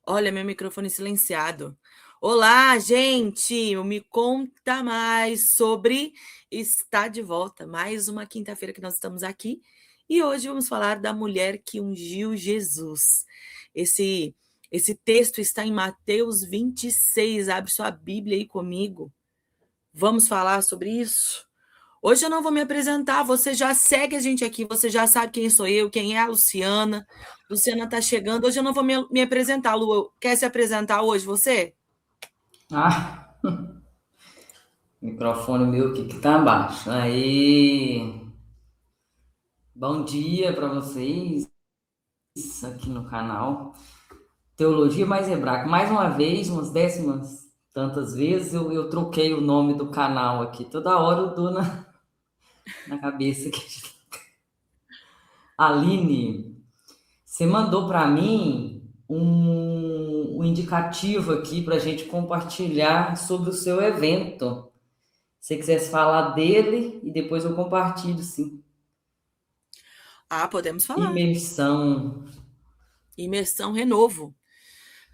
Olha, meu microfone silenciado. Olá, gente! Me conta mais sobre Está de Volta. Mais uma quinta-feira que nós estamos aqui. E hoje vamos falar da mulher que ungiu Jesus. Esse, esse texto está em Mateus 26. Abre sua Bíblia aí comigo. Vamos falar sobre isso? Hoje eu não vou me apresentar, você já segue a gente aqui, você já sabe quem sou eu, quem é a Luciana. Luciana está chegando. Hoje eu não vou me apresentar, Lu. Quer se apresentar hoje, você? Ah, microfone meu aqui que tá abaixo. Aí, bom dia para vocês aqui no canal Teologia Mais Hebraica. Mais uma vez, umas décimas tantas vezes, eu troquei o nome do canal aqui. Toda hora eu dou na cabeça aqui. Aline, você mandou para mim um indicativo aqui para a gente compartilhar sobre o seu evento. Se você quisesse falar dele e depois eu compartilho, sim. Ah, podemos falar. Imersão. Imersão Renovo.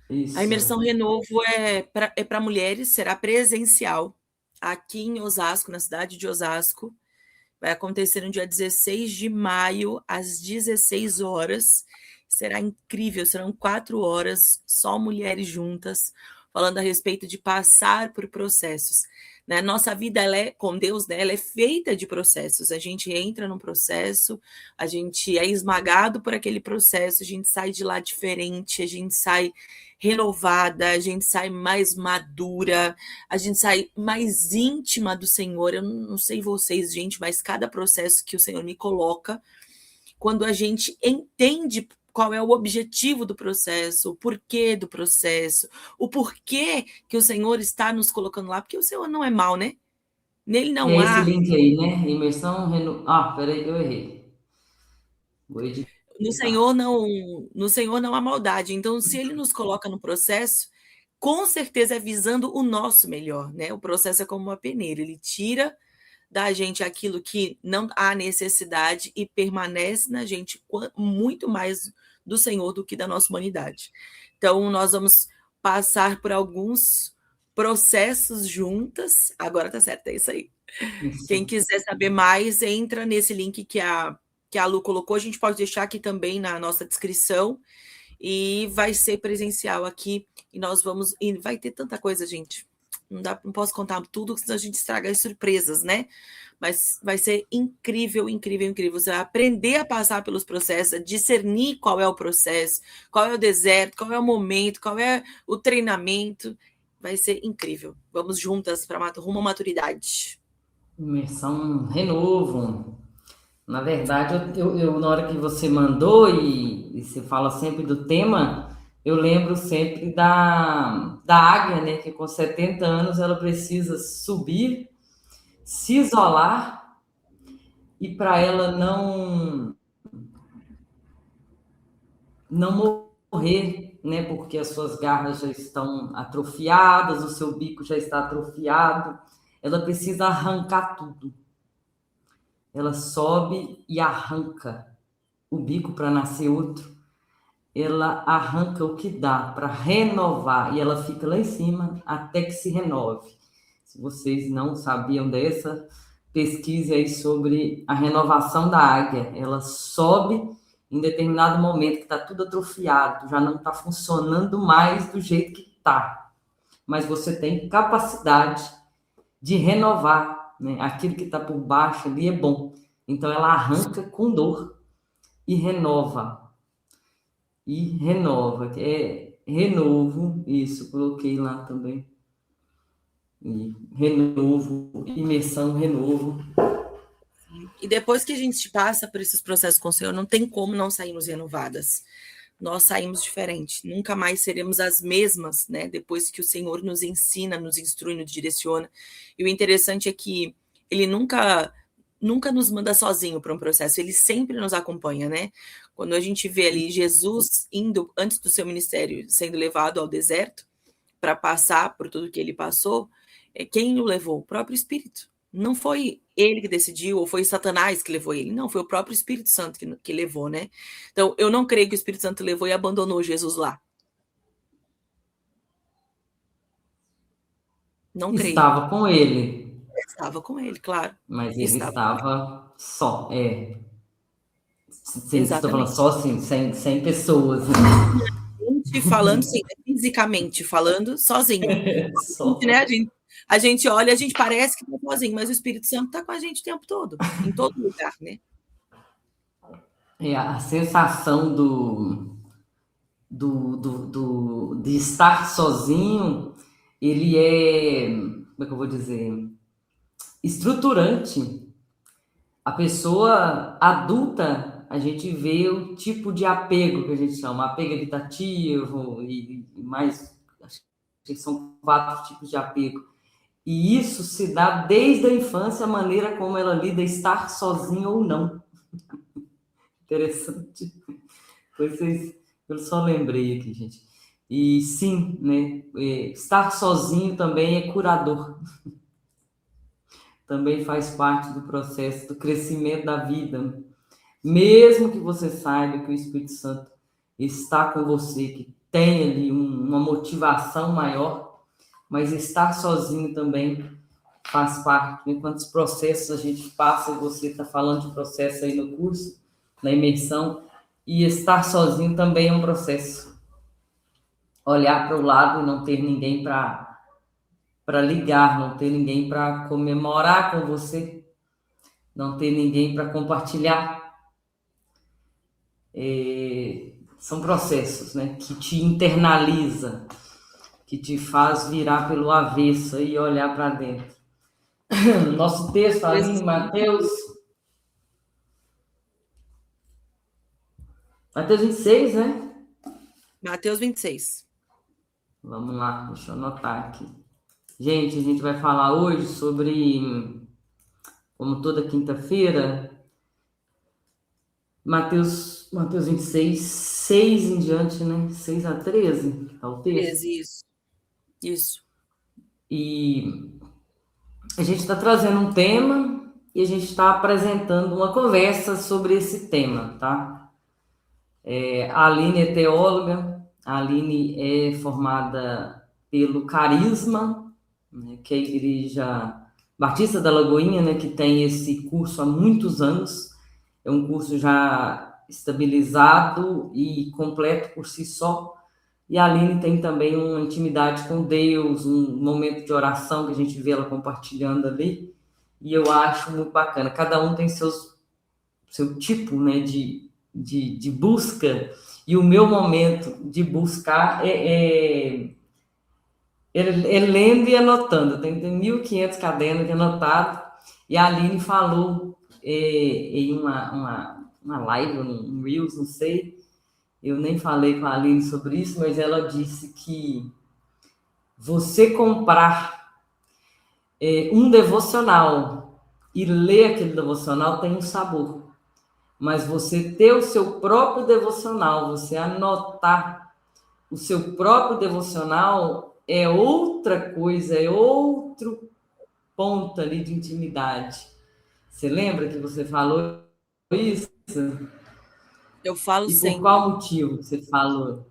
A Isso. Imersão Renovo é para mulheres, será presencial aqui em Osasco, na cidade de Osasco. Vai acontecer no dia 16 de maio, às 16 horas. Será incrível, serão 4 horas, só mulheres juntas, falando a respeito de passar por processos. Né? Nossa vida com Deus, né, ela é feita de processos. A gente entra num processo, a gente é esmagado por aquele processo, a gente sai de lá diferente, a gente sai renovada, a gente sai mais madura, a gente sai mais íntima do Senhor. Eu não sei vocês, gente, mas cada processo que o Senhor me coloca, quando a gente entende qual é o objetivo do processo, o porquê do processo, o porquê que o Senhor está nos colocando lá, porque o Senhor não é mau, né? Nele É não esse há. link aí, né? Imersão reno... Ah, peraí, eu errei. Vou No Senhor editar. não, no Senhor não há maldade. Então, se ele nos coloca no processo, com certeza é visando o nosso melhor, né? O processo é como uma peneira, ele tira da gente aquilo que não há necessidade e permanece na gente muito mais do Senhor do que da nossa humanidade. Então, nós vamos passar por alguns processos juntas. Agora tá certo, é isso aí. Quem Isso. quiser saber mais, entra nesse link que a Lu colocou. A gente pode deixar aqui também na nossa descrição. E vai ser presencial aqui. E nós vamos. E vai ter tanta coisa, gente. Não posso contar tudo, senão a gente estraga as surpresas, né? Mas vai ser incrível, incrível, incrível. Você vai aprender a passar pelos processos, a discernir qual é o processo, qual é o deserto, qual é o momento, qual é o treinamento. Vai ser incrível. Vamos juntas para rumo à maturidade. Imersão renovo. Na verdade, na hora que você mandou e você fala sempre do tema, eu lembro sempre da águia, né? Que com 70 anos ela precisa subir, se isolar e para ela não morrer, né? Porque as suas garras já estão atrofiadas, o seu bico já está atrofiado. Ela precisa arrancar tudo. Ela sobe e arranca o bico para nascer outro. Ela arranca o que dá para renovar e ela fica lá em cima até que se renove. Se vocês não sabiam dessa, pesquise aí sobre a renovação da águia. Ela sobe em determinado momento que está tudo atrofiado, já não está funcionando mais do jeito que está. Mas você tem capacidade de renovar, né? Aquilo que está por baixo ali é bom. Então ela arranca com dor e renova. E renova, que é renovo, isso, coloquei lá também. E renovo, imersão, renovo. E depois que a gente passa por esses processos com o Senhor, não tem como não sairmos renovadas. Nós saímos diferente, nunca mais seremos as mesmas, né? Depois que o Senhor nos ensina, nos instrui, nos direciona. E o interessante é que ele nunca nos manda sozinho para um processo, ele sempre nos acompanha, né? Quando a gente vê ali Jesus indo antes do seu ministério, sendo levado ao deserto para passar por tudo que ele passou, quem o levou? O próprio Espírito. Não foi ele que decidiu, ou foi Satanás que levou ele. Não, foi o próprio Espírito Santo que levou, né? Então, eu não creio que o Espírito Santo levou e abandonou Jesus lá. Não creio. Estava com ele. Estava com ele, claro. Mas ele Estava. estava só. Estou falando Exatamente. só assim, sem pessoas, né? Gente falando, sim, fisicamente falando, sozinho. Só. Né? A gente olha, a gente parece que está sozinho, mas o Espírito Santo está com a gente o tempo todo, em todo lugar, né? A sensação de estar sozinho, ele é, como é que eu vou dizer, estruturante. A pessoa adulta, a gente vê o tipo de apego que a gente chama, apego evitativo e mais, acho que são 4 tipos de apego. E isso se dá desde a infância, a maneira como ela lida estar sozinha ou não. Interessante. Eu só lembrei aqui, gente. E sim, né? Estar sozinho também é curador. Também faz parte do processo do crescimento da vida. Mesmo que você saiba que o Espírito Santo está com você, que tem ali uma motivação maior, mas estar sozinho também faz parte. Né? Quantos processos a gente passa, e você está falando de processo aí no curso, na imersão, e estar sozinho também é um processo. Olhar para o lado e não ter ninguém para ligar, não ter ninguém para comemorar com você, não ter ninguém para compartilhar. São processos, né, que te internaliza, que te faz virar pelo avesso e olhar para dentro. Nosso texto ali em Mateus 26, né? Mateus 26. Vamos lá, deixa eu anotar aqui. Gente, a gente vai falar hoje sobre, como toda quinta-feira, Mateus 26, 6 em diante, né? 6 a 13, tá o texto. Isso. E a gente está trazendo um tema e a gente está apresentando uma conversa sobre esse tema, tá? A Aline é teóloga, a Aline é formada pelo Carisma, né, que é a Igreja Batista da Lagoinha, né, que tem esse curso há muitos anos. É um curso já estabilizado e completo por si só. E a Aline tem também uma intimidade com Deus, um momento de oração que a gente vê ela compartilhando ali. E eu acho muito bacana. Cada um tem seu tipo, né, de busca. E o meu momento de buscar é lendo e anotando. Tem 1.500 cadernos de anotado. E a Aline falou em uma live, um Reels, não sei. Eu nem falei com a Aline sobre isso, mas ela disse que você comprar um devocional e ler aquele devocional tem um sabor. Mas você ter o seu próprio devocional, você anotar o seu próprio devocional é outra coisa, é outro ponto ali de intimidade. Você lembra que você falou isso? Eu falo E por sempre. qual motivo você falou?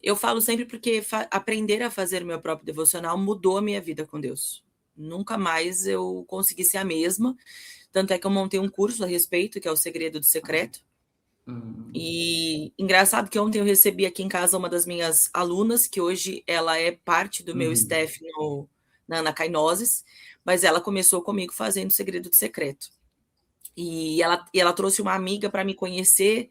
Eu falo sempre porque aprender a fazer o meu próprio devocional mudou a minha vida com Deus. Nunca mais eu consegui ser a mesma. Tanto é que eu montei um curso a respeito, que é o Segredo do Secreto. E engraçado que ontem eu recebi aqui em casa uma das minhas alunas, que hoje ela é parte do meu staff na Ana Cainoses, mas ela começou comigo fazendo o Segredo do Secreto. E ela trouxe uma amiga para me conhecer,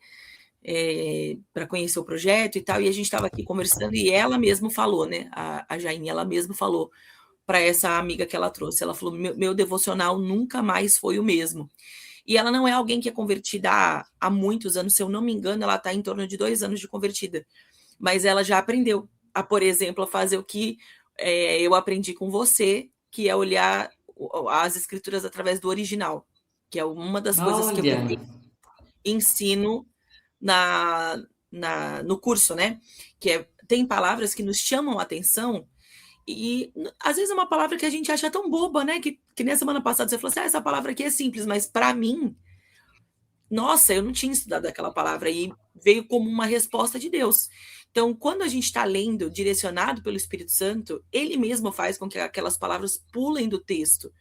para conhecer o projeto e tal, e a gente estava aqui conversando e ela mesma falou, né, a Jaine, ela mesma falou para essa amiga que ela trouxe, ela falou, meu devocional nunca mais foi o mesmo. E ela não é alguém que é convertida há muitos anos, se eu não me engano, ela está em torno de 2 anos de convertida, mas ela já aprendeu a, por exemplo, a fazer o que eu aprendi com você, que é olhar as escrituras através do original, que é uma das coisas que eu também ensino no curso, né? Que tem palavras que nos chamam a atenção e às vezes é uma palavra que a gente acha tão boba, né? Que nem a semana passada você falou assim, essa palavra aqui é simples, mas para mim nossa, eu não tinha estudado aquela palavra e veio como uma resposta de Deus. Então, quando a gente está lendo, direcionado pelo Espírito Santo, ele mesmo faz com que aquelas palavras pulem do texto.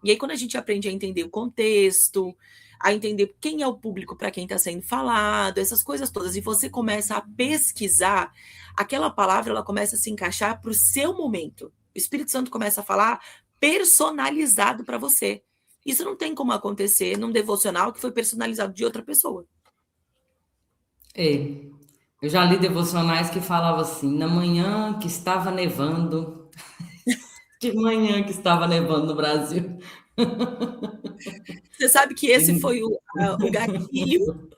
E aí, quando a gente aprende a entender o contexto, a entender quem é o público para quem está sendo falado, essas coisas todas, e você começa a pesquisar, aquela palavra ela começa a se encaixar para o seu momento. O Espírito Santo começa a falar personalizado para você. Isso não tem como acontecer num devocional que foi personalizado de outra pessoa. É, eu já li devocionais que falavam assim, na manhã que estava nevando, de manhã que estava nevando no Brasil. Você sabe que esse foi o gatilho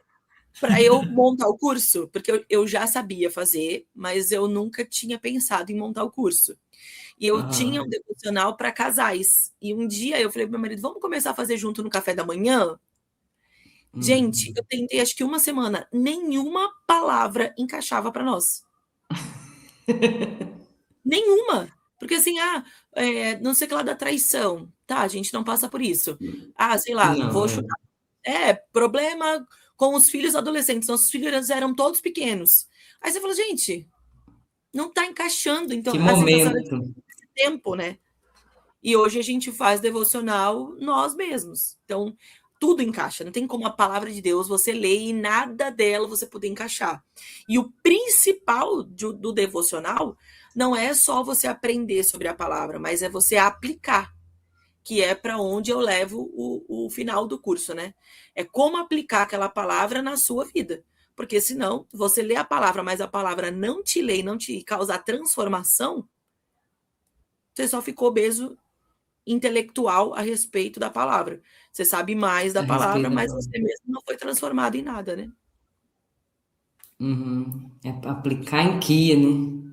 para eu montar o curso, porque eu já sabia fazer, mas eu nunca tinha pensado em montar o curso. E eu tinha um devocional para casais. E um dia eu falei para meu marido, vamos começar a fazer junto no café da manhã? Gente, eu tentei acho que uma semana, nenhuma palavra encaixava para nós. Nenhuma. Porque assim, não sei o que lá da traição. Tá, a gente não passa por isso. Sei lá, Não, vou chutar. Problema com os filhos adolescentes. Nossos filhos eram todos pequenos. Aí você fala, gente, não tá encaixando. Então, que a sensação era momento. de tempo, né? E hoje a gente faz devocional nós mesmos. Então, tudo encaixa. Não tem como a palavra de Deus você ler e nada dela você poder encaixar. E o principal do devocional não é só você aprender sobre a palavra, mas é você aplicar, que é para onde eu levo o final do curso, né? É como aplicar aquela palavra na sua vida. Porque senão, você lê a palavra, mas a palavra não te lê e não te causa transformação, você só ficou obeso intelectual a respeito da palavra. Você sabe mais da A palavra, respeito da mas palavra. você mesmo não foi transformado em nada, né? É pra aplicar em que, né?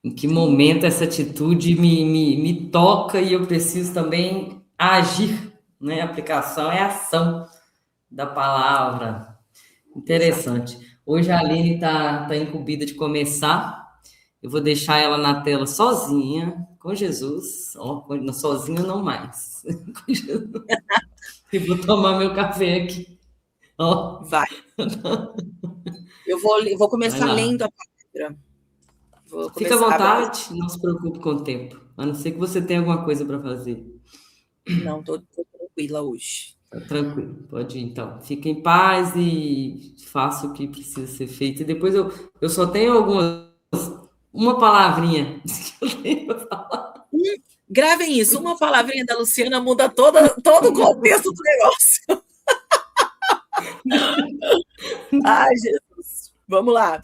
Em que momento essa atitude me toca e eu preciso também agir, né? Aplicação é ação da palavra. Exatamente. Interessante. Hoje a Aline está incumbida de começar. Eu vou deixar ela na tela sozinha, com Jesus. Ó, sozinha não mais. Com Jesus. E vou tomar meu café aqui. Ó. Vai. Eu vou Vai começar lá. lendo a palavra. Vou Fica à começar. vontade, não se preocupe com o tempo. A não ser que você tenha alguma coisa para fazer. Não, tô tranquila hoje. Tá tranquilo, pode ir então. Fique em paz e faça o que precisa ser feito. E depois eu só tenho uma palavrinha que eu tenho para falar. Gravem isso. Uma palavrinha da Luciana muda todo o contexto do negócio. Ai, Jesus. Vamos lá.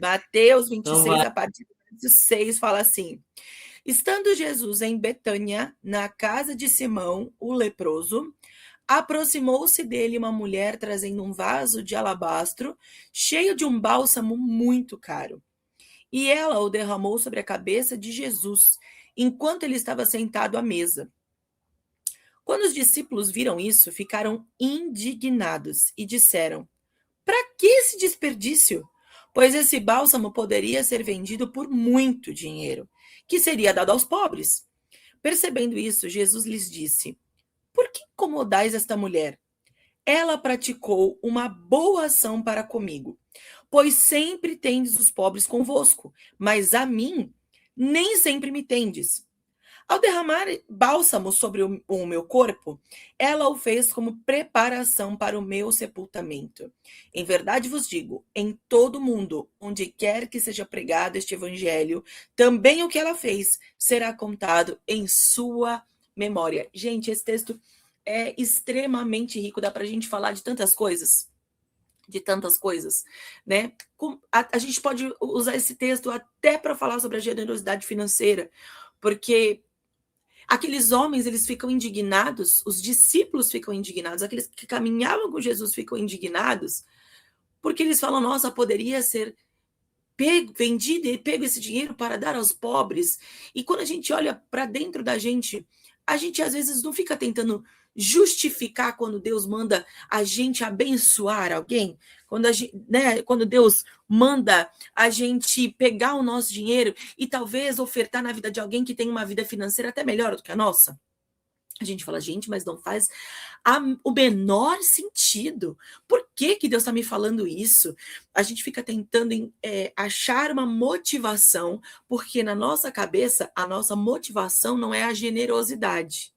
Mateus Então 26, vai. a partir do 6, fala assim: Estando Jesus em Betânia, na casa de Simão, o leproso, aproximou-se dele uma mulher trazendo um vaso de alabastro cheio de um bálsamo muito caro. E ela o derramou sobre a cabeça de Jesus, enquanto ele estava sentado à mesa. Quando os discípulos viram isso, ficaram indignados e disseram: Para que esse desperdício? Pois esse bálsamo poderia ser vendido por muito dinheiro, que seria dado aos pobres. Percebendo isso, Jesus lhes disse: Por que incomodais esta mulher? Ela praticou uma boa ação para comigo, pois sempre tendes os pobres convosco, mas a mim nem sempre me tendes. Ao derramar bálsamo sobre o meu corpo, ela o fez como preparação para o meu sepultamento. Em verdade vos digo, em todo mundo, onde quer que seja pregado este evangelho, também o que ela fez será contado em sua memória. Gente, esse texto é extremamente rico, dá para a gente falar de tantas coisas. Né? A gente pode usar esse texto até para falar sobre a generosidade financeira, porque aqueles homens, eles ficam indignados, os discípulos ficam indignados, aqueles que caminhavam com Jesus ficam indignados, porque eles falam, nossa, poderia ser vendido e pego esse dinheiro para dar aos pobres. E quando a gente olha para dentro da gente, a gente às vezes não fica tentando justificar quando Deus manda a gente abençoar alguém, quando Deus manda a gente pegar o nosso dinheiro e talvez ofertar na vida de alguém que tem uma vida financeira até melhor do que a nossa. A gente fala, gente, mas não faz o menor sentido. Por que que Deus está me falando isso? A gente fica tentando achar uma motivação, porque na nossa cabeça, a nossa motivação não é a generosidade.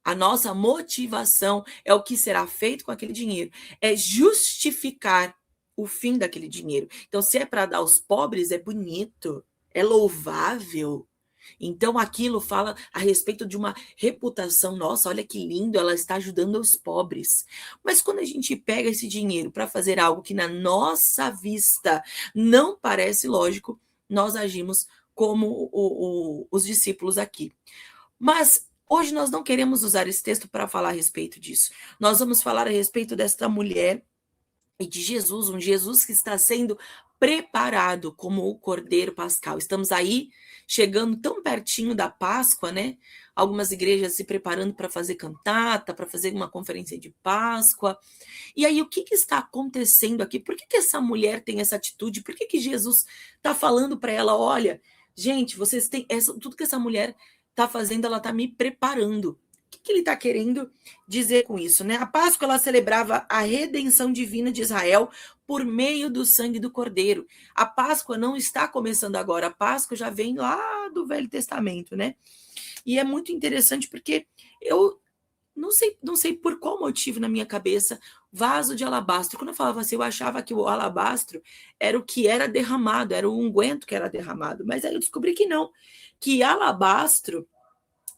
A nossa motivação é o que será feito com aquele dinheiro, é justificar o fim daquele dinheiro. Então, se é para dar aos pobres, é bonito, é louvável. Então, aquilo fala a respeito de uma reputação. Nossa, olha que lindo, ela está ajudando os pobres. Mas quando a gente pega esse dinheiro para fazer algo que na nossa vista não parece lógico, nós agimos como os discípulos aqui. Mas hoje nós não queremos usar esse texto para falar a respeito disso. Nós vamos falar a respeito desta mulher e de Jesus, um Jesus que está sendo preparado como o Cordeiro Pascal. Estamos aí chegando tão pertinho da Páscoa, né? Algumas igrejas se preparando para fazer cantata, para fazer uma conferência de Páscoa. E aí, o que está acontecendo aqui? Por que essa mulher tem essa atitude? Por que Jesus está falando para ela, olha, gente, vocês têm tudo que essa mulher está fazendo, ela está me preparando. O que ele está querendo dizer com isso, né? A Páscoa, ela celebrava a redenção divina de Israel por meio do sangue do Cordeiro. A Páscoa não está começando agora, a Páscoa já vem lá do Velho Testamento, né? E é muito interessante porque eu não sei por qual motivo na minha cabeça, vaso de alabastro. Quando eu falava assim, eu achava que o alabastro era o que era derramado, era o unguento que era derramado. Mas aí eu descobri que não, que alabastro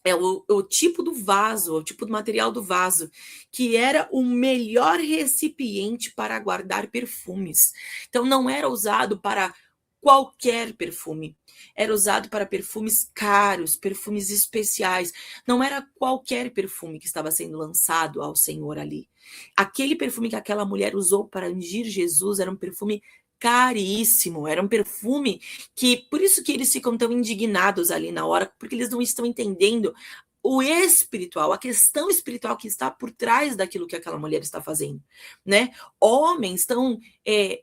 é o tipo do vaso, o tipo do material do vaso, que era o melhor recipiente para guardar perfumes. Então, não era usado para qualquer perfume. Era usado para perfumes caros, perfumes especiais. Não era qualquer perfume que estava sendo lançado ao Senhor ali. Aquele perfume que aquela mulher usou para ungir Jesus era um perfume caríssimo, era um perfume que, por isso que eles ficam tão indignados ali na hora, porque eles não estão entendendo o espiritual, a questão espiritual que está por trás daquilo que aquela mulher está fazendo, né? Homens tão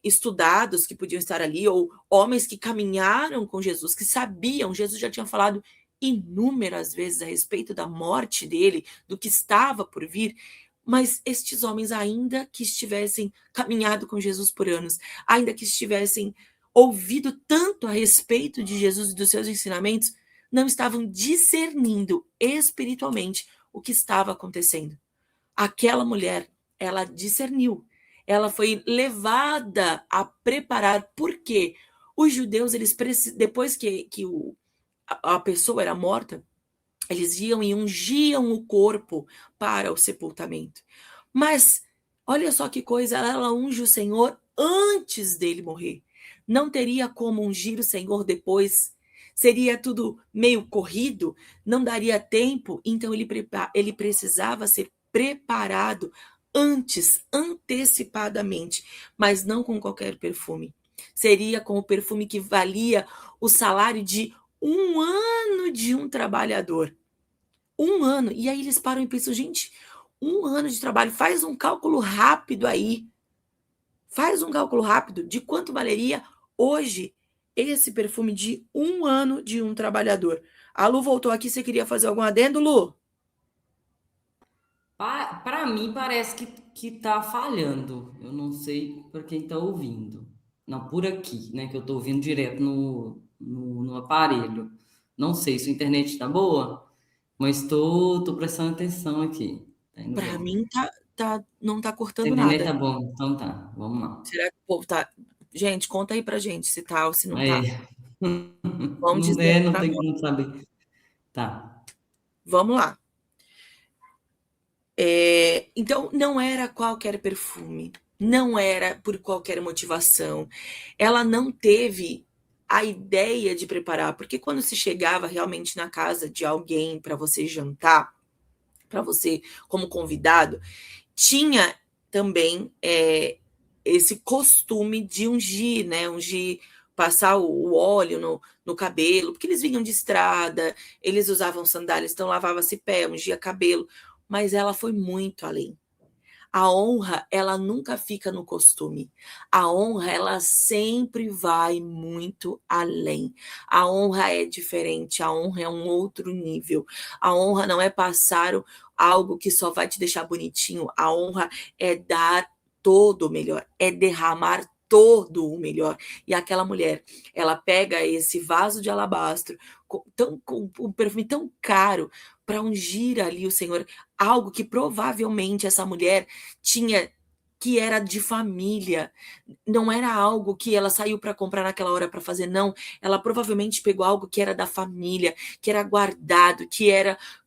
estudados que podiam estar ali, ou homens que caminharam com Jesus, que sabiam, Jesus já tinha falado inúmeras vezes a respeito da morte dele, do que estava por vir, mas estes homens, ainda que estivessem caminhado com Jesus por anos, ainda que estivessem ouvido tanto a respeito de Jesus e dos seus ensinamentos, não estavam discernindo espiritualmente o que estava acontecendo. Aquela mulher, ela discerniu, ela foi levada a preparar, porque os judeus, eles depois que a pessoa era morta, eles iam e ungiam o corpo para o sepultamento. Mas, olha só que coisa, ela unge o Senhor antes dele morrer. Não teria como ungir o Senhor depois. Seria tudo meio corrido, não daria tempo. Então, ele precisava ser preparado antes, antecipadamente, mas não com qualquer perfume. Seria com o perfume que valia o salário de um ano de um trabalhador. Um ano. E aí eles param e pensam, gente, um ano de trabalho, faz um cálculo rápido aí. Faz um cálculo rápido de quanto valeria hoje esse perfume de um ano de um trabalhador. A Lu voltou aqui, você queria fazer algum adendo, Lu? Para mim parece que tá falhando. Eu não sei para quem tá ouvindo. Não, por aqui, né? Que eu tô ouvindo direto no aparelho. Não sei se a internet tá boa, mas tô prestando atenção aqui. Tá indo Para bem. mim não tá Se a cortando internet nada. tá bom, então tá. Vamos lá. Será que o povo tá? Gente, conta aí pra gente se tá ou se não tá. É, Vão dizendo não para tem nós. como saber. Tá. Vamos lá. Então, não era qualquer perfume, não era por qualquer motivação. Ela não teve a ideia de preparar, porque quando se chegava realmente na casa de alguém para você jantar, para você como convidado, tinha também esse costume de ungir, né? Ungir, passar o óleo no cabelo, porque eles vinham de estrada, eles usavam sandálias, então lavava-se pé, ungia cabelo, mas ela foi muito além. A honra, ela nunca fica no costume. A honra, ela sempre vai muito além. A honra é diferente, a honra é um outro nível. A honra não é passar algo que só vai te deixar bonitinho. A honra é dar todo o melhor, é derramar todo o melhor. E aquela mulher, ela pega esse vaso de alabastro com um perfume tão caro para ungir ali o Senhor, algo que provavelmente essa mulher tinha, que era de família, não era algo que ela saiu para comprar naquela hora para fazer, não. Ela provavelmente pegou algo que era da família, que era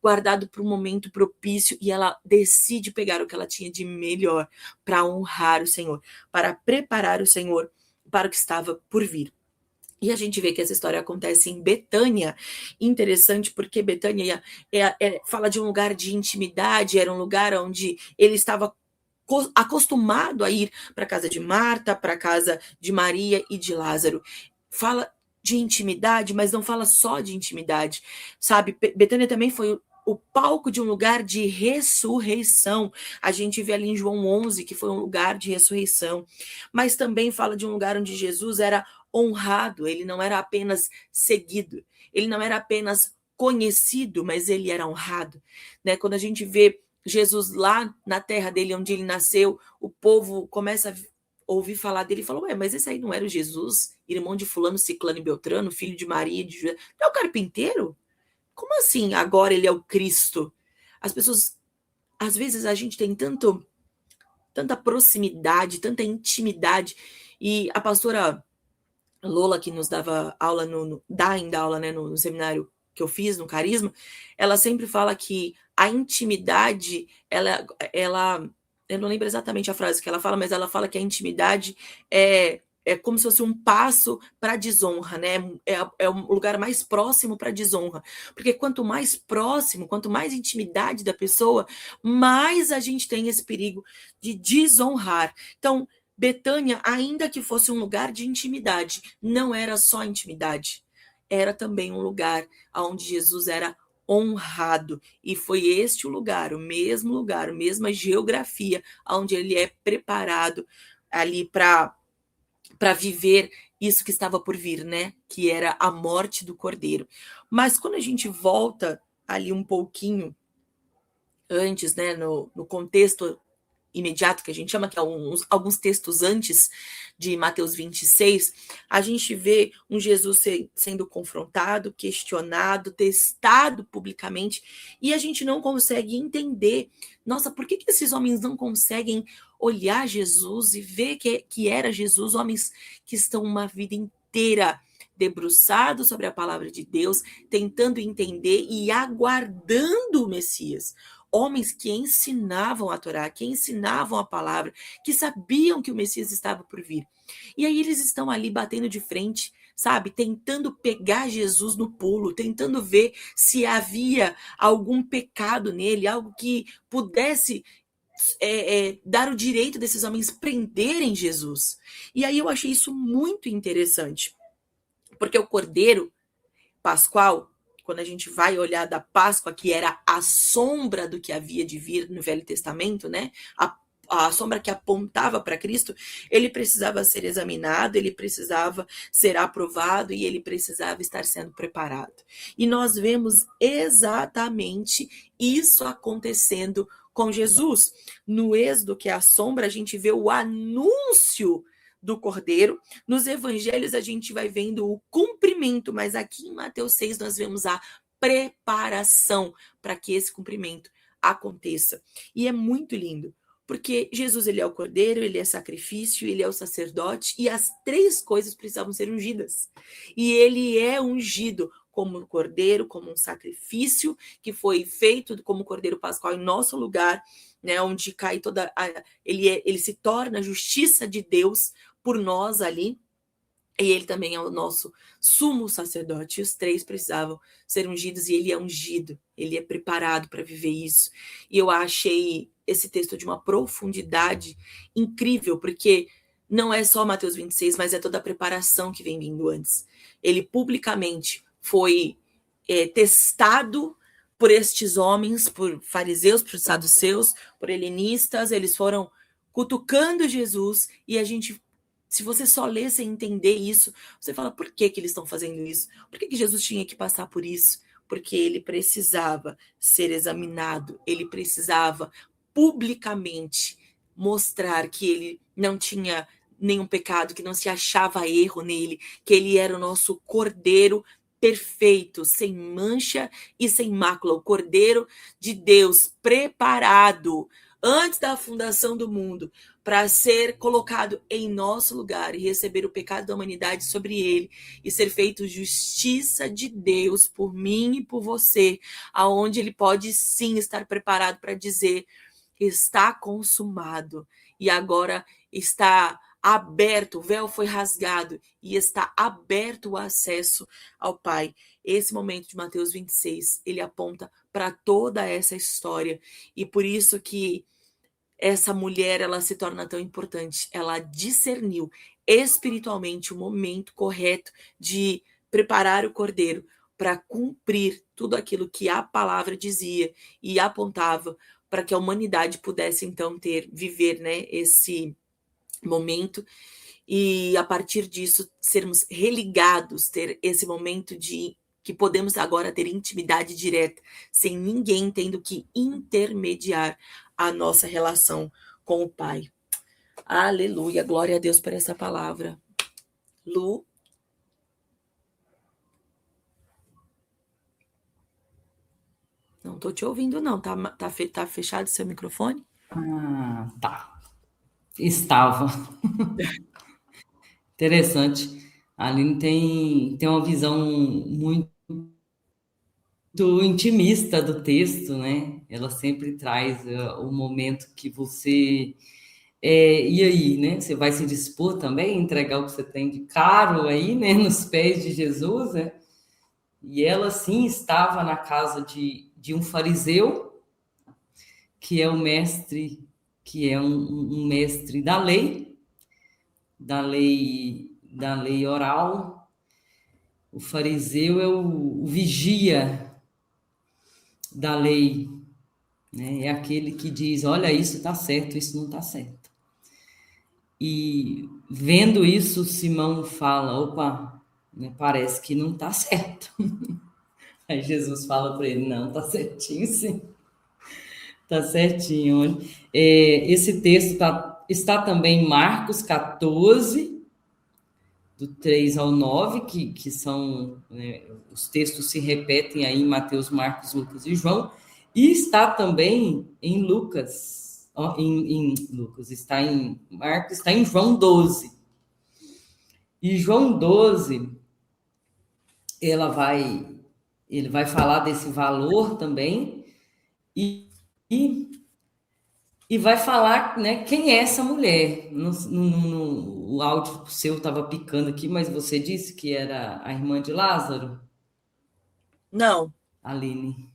guardado para um momento propício, e ela decide pegar o que ela tinha de melhor para honrar o Senhor, para preparar o Senhor para o que estava por vir. E a gente vê que essa história acontece em Betânia. Interessante, porque Betânia fala de um lugar de intimidade, era um lugar onde ele estava acostumado a ir para a casa de Marta, para a casa de Maria e de Lázaro. Fala de intimidade, mas não fala só de intimidade, sabe? Betânia também foi o palco de um lugar de ressurreição. A gente vê ali em João 11 que foi um lugar de ressurreição, mas também fala de um lugar onde Jesus era honrado, ele não era apenas seguido, ele não era apenas conhecido, mas ele era honrado, né? Quando a gente vê Jesus lá na terra dele, onde ele nasceu, o povo começa a ouvir falar dele e falou, ué, mas esse aí não era o Jesus, irmão de fulano, ciclano e beltrano, filho de Maria e de José, não é o carpinteiro? Como assim agora ele é o Cristo? As pessoas, às vezes a gente tem tanta proximidade, tanta intimidade, e a pastora Lola, que nos dava aula, dá ainda aula, né, no seminário que eu fiz, no Carisma, ela sempre fala que a intimidade, ela, eu não lembro exatamente a frase que ela fala, mas ela fala que a intimidade é como se fosse um passo para a desonra, né? É um lugar mais próximo para a desonra. Porque quanto mais próximo, quanto mais intimidade da pessoa, mais a gente tem esse perigo de desonrar. Então, Betânia, ainda que fosse um lugar de intimidade, não era só intimidade, era também um lugar onde Jesus era honrado. E foi este o lugar, a mesma geografia, onde ele é preparado ali para viver isso que estava por vir, né? Que era a morte do Cordeiro. Mas quando a gente volta ali um pouquinho antes, né, no contexto imediato, que a gente chama, que é alguns textos antes de Mateus 26, a gente vê um Jesus sendo confrontado, questionado, testado publicamente, e a gente não consegue entender, nossa, por que esses homens não conseguem olhar Jesus e ver que era Jesus, homens que estão uma vida inteira debruçados sobre a palavra de Deus, tentando entender e aguardando o Messias. Homens que ensinavam a Torá, que ensinavam a palavra, que sabiam que o Messias estava por vir. E aí eles estão ali batendo de frente, sabe? Tentando pegar Jesus no pulo, tentando ver se havia algum pecado nele, algo que pudesse dar o direito desses homens prenderem Jesus. E aí eu achei isso muito interessante, porque o Cordeiro Pascual, quando a gente vai olhar da Páscoa, que era a sombra do que havia de vir no Velho Testamento, né? A sombra que apontava para Cristo, ele precisava ser examinado, ele precisava ser aprovado e ele precisava estar sendo preparado. E nós vemos exatamente isso acontecendo com Jesus. No Êxodo, que é a sombra, a gente vê o anúncio do Cordeiro. Nos evangelhos a gente vai vendo o cumprimento, mas aqui em Mateus 6 nós vemos a preparação para que esse cumprimento aconteça. E é muito lindo, porque Jesus, ele é o Cordeiro, ele é sacrifício, ele é o sacerdote, e as três coisas precisavam ser ungidas. E ele é ungido como um Cordeiro, como um sacrifício que foi feito como Cordeiro Pascual em nosso lugar, né, onde cai ele se torna a justiça de Deus por nós ali, e ele também é o nosso sumo sacerdote. E os três precisavam ser ungidos, e ele é ungido, ele é preparado para viver isso. E eu achei esse texto de uma profundidade incrível, porque não é só Mateus 26, mas é toda a preparação que vem vindo antes. Ele publicamente foi testado por estes homens, por fariseus, por saduceus, por helenistas, eles foram cutucando Jesus, e a gente, se você só ler sem entender isso, você fala, por que eles estão fazendo isso? Por que Jesus tinha que passar por isso? Porque ele precisava ser examinado, ele precisava publicamente mostrar que ele não tinha nenhum pecado, que não se achava erro nele, que ele era o nosso cordeiro perfeito, sem mancha e sem mácula, o cordeiro de Deus preparado antes da fundação do mundo para ser colocado em nosso lugar e receber o pecado da humanidade sobre ele e ser feito justiça de Deus por mim e por você, aonde ele pode sim estar preparado para dizer: está consumado, e agora está aberto, o véu foi rasgado e está aberto o acesso ao Pai. Esse momento de Mateus 26, ele aponta para toda essa história, e por isso que essa mulher, ela se torna tão importante. Ela discerniu espiritualmente o momento correto de preparar o cordeiro para cumprir tudo aquilo que a palavra dizia e apontava para que a humanidade pudesse então viver, né, esse momento, e a partir disso sermos religados, ter esse momento de que podemos agora ter intimidade direta, sem ninguém tendo que intermediar a nossa relação com o Pai. Aleluia, glória a Deus por essa palavra. Lu? Não estou te ouvindo, não. Tá fechado seu microfone? Tá. Estava. Interessante. A Aline tem uma visão muito intimista do texto, né? Ela sempre traz o momento que você... e aí, né? Você vai se dispor também a entregar o que você tem de caro aí, né? Nos pés de Jesus, né? E ela, sim, estava na casa de um fariseu, que é o mestre, que é um mestre da lei oral. O fariseu é o vigia da lei, né? É aquele que diz, olha, isso está certo, isso não está certo. E vendo isso, Simão fala, opa, né, parece que não está certo. Aí Jesus fala para ele, não, está certinho sim. Está certinho. Esse texto está também em Marcos 14, do 3 ao 9, que são, né, os textos se repetem aí em Mateus, Marcos, Lucas e João, e está também em Lucas, Lucas, está em Marcos, está em João 12. E João 12, ele vai falar desse valor também, e vai falar, né, quem é essa mulher. O áudio seu estava picando aqui, mas você disse que era a irmã de Lázaro? Não. Aline.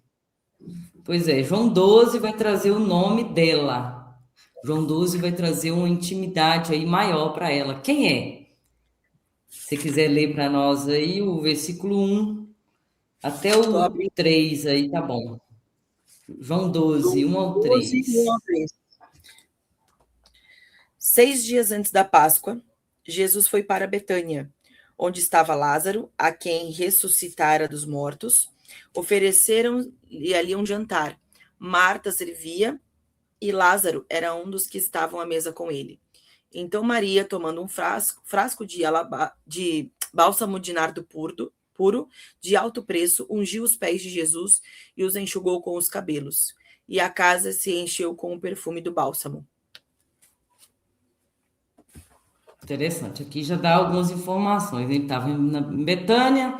Pois é, João 12 vai trazer o nome dela. João 12 vai trazer uma intimidade aí maior para ela. Quem é? Se quiser ler para nós aí o versículo 1 até o 3 aí, tá bom. João 12, 1 ao 3. 1 ao 3. 6 dias antes da Páscoa, Jesus foi para Betânia, onde estava Lázaro, a quem ressuscitara dos mortos. Ofereceram-lhe ali um jantar. Marta servia e Lázaro era um dos que estavam à mesa com ele. Então Maria, tomando um frasco de bálsamo de nardo puro, de alto preço, ungiu os pés de Jesus e os enxugou com os cabelos. E a casa se encheu com o perfume do bálsamo. Interessante. Aqui já dá algumas informações. Ele estava em Betânia,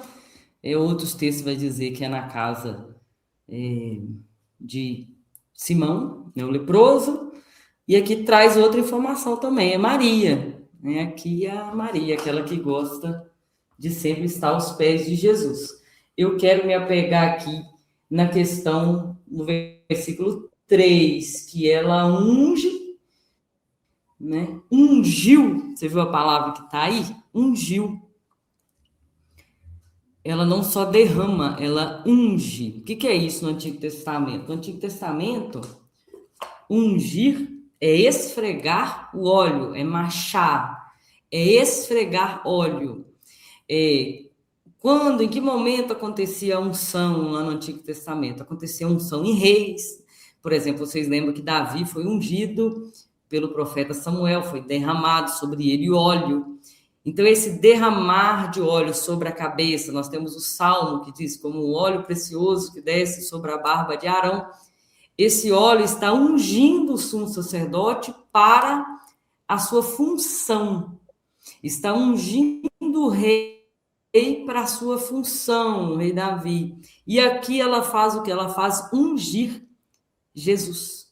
outros textos vai dizer que é na casa de Simão, né, o leproso, e aqui traz outra informação também, é Maria. Né? Aqui é a Maria, aquela que gosta de sempre estar aos pés de Jesus. Eu quero me apegar aqui na questão, no versículo 3, que ela unge, né? Ungiu, você viu a palavra que está aí? Ungiu. ela não só derrama, ela unge. O que é isso no Antigo Testamento? No Antigo Testamento, ungir é esfregar o óleo, é machar, é esfregar óleo. Quando, em que momento acontecia a unção lá no Antigo Testamento? Acontecia a unção em reis. Por exemplo, vocês lembram que Davi foi ungido pelo profeta Samuel, foi derramado sobre ele óleo. Então, esse derramar de óleo sobre a cabeça, nós temos o Salmo que diz, como um óleo precioso que desce sobre a barba de Arão. Esse óleo está ungindo o sumo sacerdote para a sua função. Está ungindo o rei para a sua função, o rei Davi. E aqui ela faz o que? Ela faz ungir Jesus.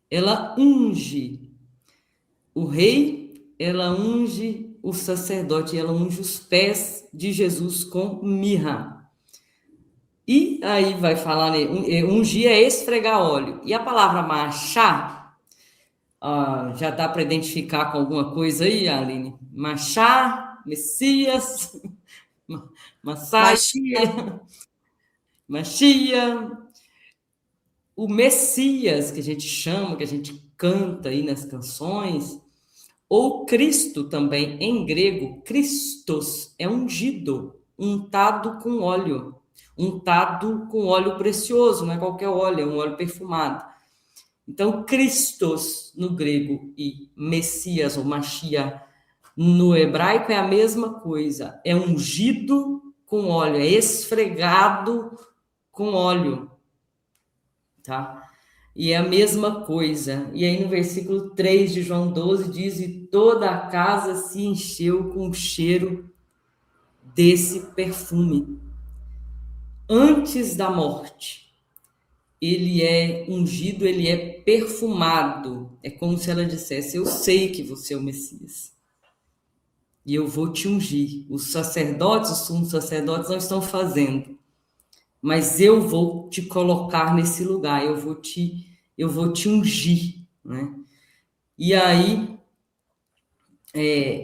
Ela unge o rei, ela unge o sacerdote, ela unge os pés de Jesus com mirra. E aí vai falar, né, ungir é esfregar óleo. E a palavra machar, já dá para identificar com alguma coisa aí, Aline? Machar, Messias, Massaia, Machia, o Messias, que a gente chama, que a gente canta aí nas canções, ou Cristo também, em grego, Christos, é ungido, untado com óleo precioso, não é qualquer óleo, é um óleo perfumado. Então, Christos no grego e Messias ou Machia no hebraico é a mesma coisa, é ungido com óleo, é esfregado com óleo, tá? E é a mesma coisa. E aí no versículo 3 de João 12 diz: e toda a casa se encheu com o cheiro desse perfume. Antes da morte, ele é ungido, ele é perfumado. É como se ela dissesse: eu sei que você é o Messias. E eu vou te ungir. Os sacerdotes, os sumos sacerdotes não estão fazendo. Mas eu vou te colocar nesse lugar, eu vou te ungir, né? E aí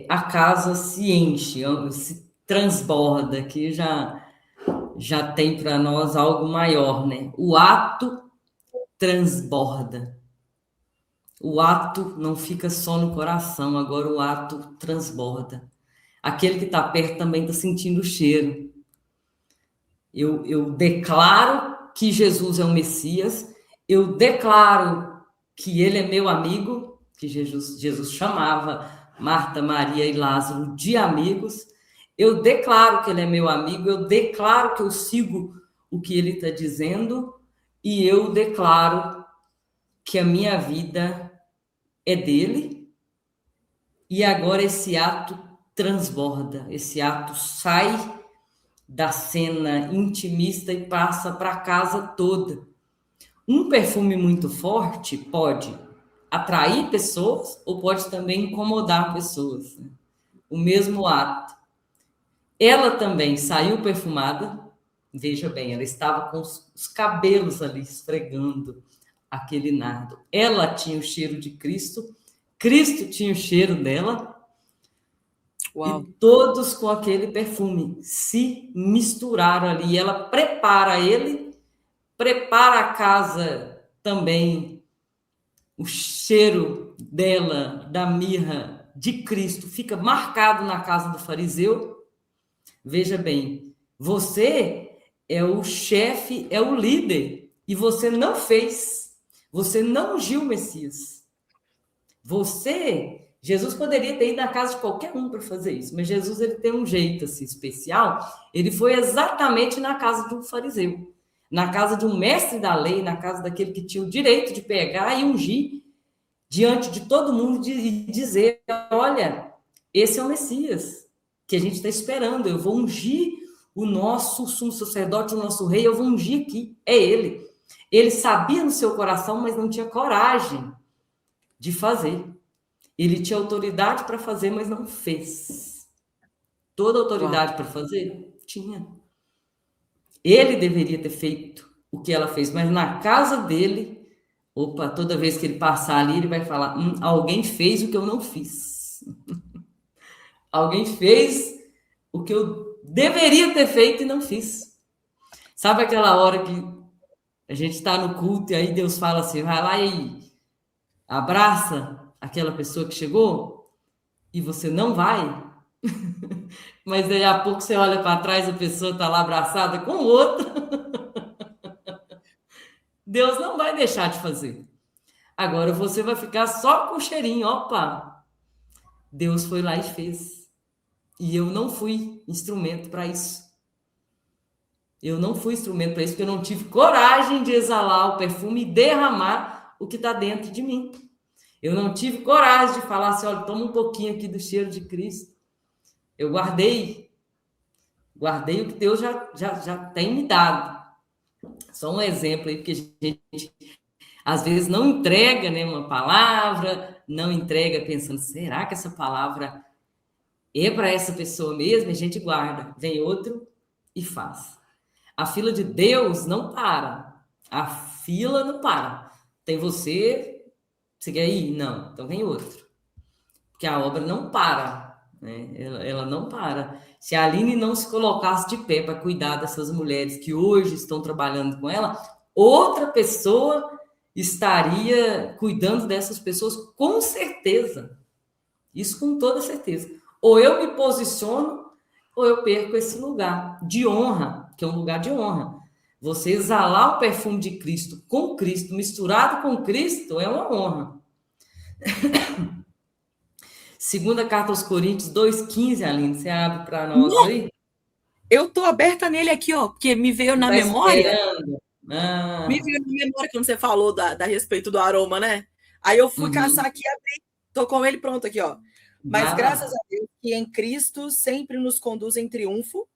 a casa se enche, se transborda, que já tem para nós algo maior, né? O ato transborda. O ato não fica só no coração, agora o ato transborda. Aquele que está perto também está sentindo o cheiro. Eu declaro que Jesus é o Messias, eu declaro que ele é meu amigo, que Jesus chamava Marta, Maria e Lázaro de amigos, eu declaro que ele é meu amigo, eu declaro que eu sigo o que ele está dizendo, e eu declaro que a minha vida é dele, e agora esse ato transborda, esse ato sai da cena intimista e passa para a casa toda. Um perfume muito forte pode atrair pessoas ou pode também incomodar pessoas, né? O mesmo ato. Ela também saiu perfumada, veja bem, ela estava com os cabelos ali esfregando aquele nardo. Ela tinha o cheiro de Cristo, Cristo tinha o cheiro dela. Uau. E todos com aquele perfume se misturaram ali. Ela prepara ele, prepara a casa também. O cheiro dela, da mirra de Cristo, fica marcado na casa do fariseu. Veja bem, você é o chefe, é o líder, e você não fez. Você não ungiu o Messias. Jesus poderia ter ido na casa de qualquer um para fazer isso, mas Jesus ele tem um jeito assim, especial. Ele foi exatamente na casa de um fariseu, na casa de um mestre da lei, na casa daquele que tinha o direito de pegar e ungir diante de todo mundo e dizer: olha, esse é o Messias que a gente está esperando, eu vou ungir o nosso sumo sacerdote, o nosso rei, eu vou ungir aqui, é ele. Ele sabia no seu coração, mas não tinha coragem de fazer. Ele tinha autoridade para fazer, mas não fez. Toda autoridade para fazer? Tinha. Ele deveria ter feito o que ela fez, mas na casa dele, toda vez que ele passar ali, ele vai falar: alguém fez o que eu não fiz. Alguém fez o que eu deveria ter feito e não fiz. Sabe aquela hora que a gente está no culto e aí Deus fala assim, vai lá e abraça aquela pessoa que chegou e você não vai, mas daí a pouco você olha para trás, a pessoa está lá abraçada com o outro. Deus não vai deixar de fazer. Agora você vai ficar só com o cheirinho, opa, Deus foi lá e fez. E eu não fui instrumento para isso. Eu não fui instrumento para isso, porque eu não tive coragem de exalar o perfume e derramar o que está dentro de mim. Eu não tive coragem de falar assim, olha, toma um pouquinho aqui do cheiro de Cristo. Eu guardei o que Deus já tem me dado. Só um exemplo aí, porque a gente às vezes não entrega, né, uma palavra, não entrega pensando, será que essa palavra é para essa pessoa mesmo? A gente guarda. Vem outro e faz. A fila de Deus não para. A fila não para. Tem você quer ir? Não. Então vem outro. Porque a obra não para. Né? Ela não para. Se a Aline não se colocasse de pé para cuidar dessas mulheres que hoje estão trabalhando com ela, outra pessoa estaria cuidando dessas pessoas com certeza. Isso com toda certeza. Ou eu me posiciono, ou eu perco esse lugar de honra, que é um lugar de honra. Você exalar o perfume de Cristo com Cristo, misturado com Cristo, é uma honra. Segunda carta aos Coríntios 2,15, Aline, você abre para nós aí? Eu tô aberta nele aqui, ó, porque me veio na memória. Me veio na memória quando você falou da respeito do aroma, né? Aí eu fui caçar aqui e abri. Tô com ele pronto aqui, ó. Mas graças a Deus que em Cristo sempre nos conduz em triunfo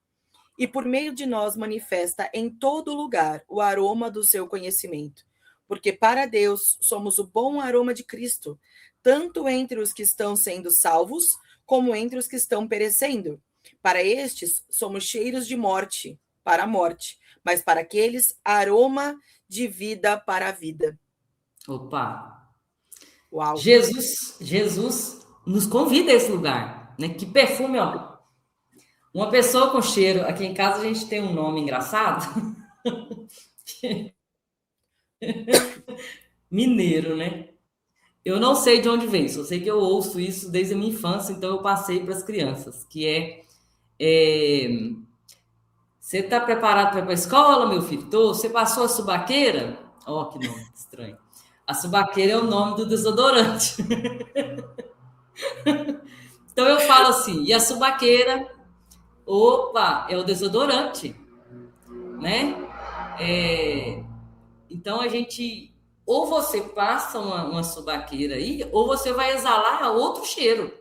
e por meio de nós manifesta em todo lugar o aroma do seu conhecimento. Porque para Deus somos o bom aroma de Cristo, tanto entre os que estão sendo salvos, como entre os que estão perecendo. Para estes, somos cheiros de morte, para a morte, mas para aqueles, aroma de vida para a vida. Opa! Uau! Jesus nos convida a esse lugar, né? Que perfume, ó. Uma pessoa com cheiro. Aqui em casa a gente tem um nome engraçado. Mineiro, né? Eu não sei de onde vem, só sei que eu ouço isso desde a minha infância, então eu passei para as crianças, que você está preparado para ir para a escola, meu filho? Tô. Você passou a subaqueira? Ó, que nome estranho. A subaqueira é o nome do desodorante. Então eu falo assim, e a subaqueira? Opa, é o desodorante, né? Então a gente, ou você passa uma subaqueira aí, ou você vai exalar outro cheiro.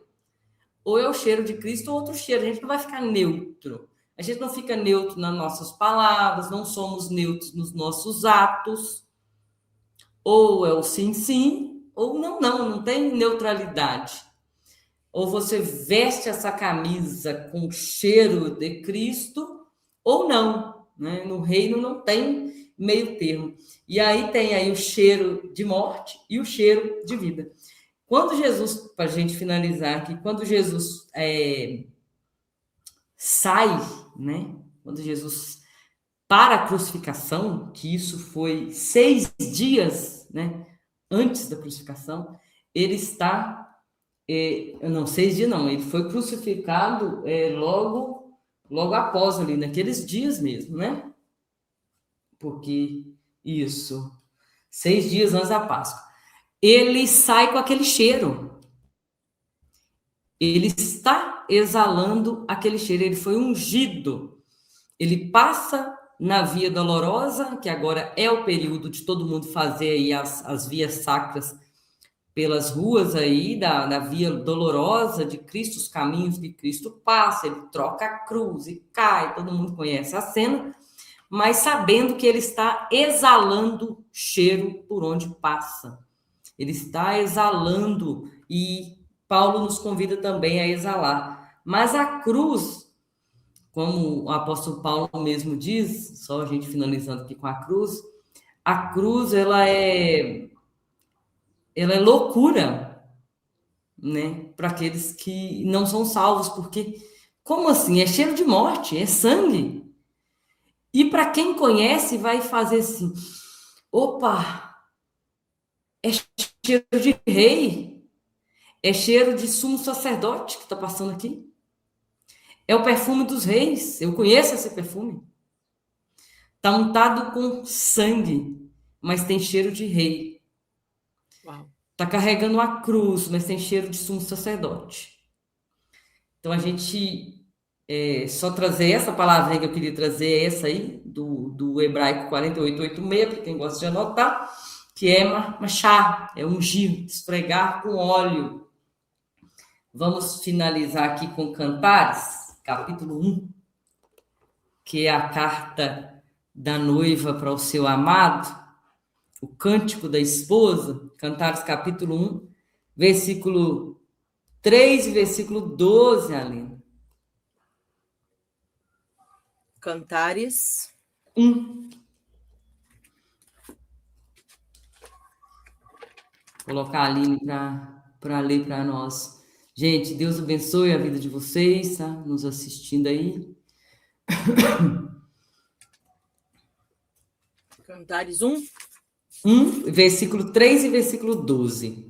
Ou é o cheiro de Cristo ou outro cheiro. A gente não vai ficar neutro. A gente não fica neutro nas nossas palavras, não somos neutros nos nossos atos. Ou é o sim, sim, ou não tem neutralidade. Ou você veste essa camisa com o cheiro de Cristo, ou não. Né? No reino não tem meio termo. E aí tem aí o cheiro de morte e o cheiro de vida. Quando Jesus, para a gente finalizar aqui, quando Jesus sai, né? Quando Jesus para a crucificação, que isso foi 6 dias, né? Antes da crucificação, ele está, não, 6 dias não, ele foi crucificado logo após ali, naqueles dias mesmo, né? Porque isso, 6 dias antes da Páscoa. Ele sai com aquele cheiro. Ele está exalando aquele cheiro. Ele foi ungido. Ele passa na Via Dolorosa, que agora é o período de todo mundo fazer aí as vias sacras pelas ruas aí da Via Dolorosa de Cristo, os caminhos que Cristo passa. Ele troca a cruz e cai. Todo mundo conhece a cena. Mas sabendo que ele está exalando cheiro por onde passa. Ele está exalando e Paulo nos convida também a exalar. Mas a cruz, como o apóstolo Paulo mesmo diz, só a gente finalizando aqui com a cruz ela é loucura, né, para aqueles que não são salvos, porque Como assim? É cheiro de morte, é sangue. E para quem conhece, vai fazer assim: opa, é cheiro de rei, é cheiro de sumo sacerdote que está passando aqui. É o perfume dos reis, eu conheço esse perfume. Está untado com sangue, mas tem cheiro de rei. Uau. Está carregando a cruz, mas tem cheiro de sumo sacerdote. Então a gente só trazer essa palavrinha que eu queria trazer, essa aí, do hebraico 4886, para quem gosta de anotar, que é machá, é ungir, esfregar com óleo. Vamos finalizar aqui com Cantares, capítulo 1, que é a carta da noiva para o seu amado, o cântico da esposa, Cantares capítulo 1, versículo 3 e versículo 12, Aline. Cantares 1. Colocar a Aline para ler para nós. Gente, Deus abençoe a vida de vocês, tá? Nos assistindo aí. Cantares 1. 1, versículo 3 e versículo 12.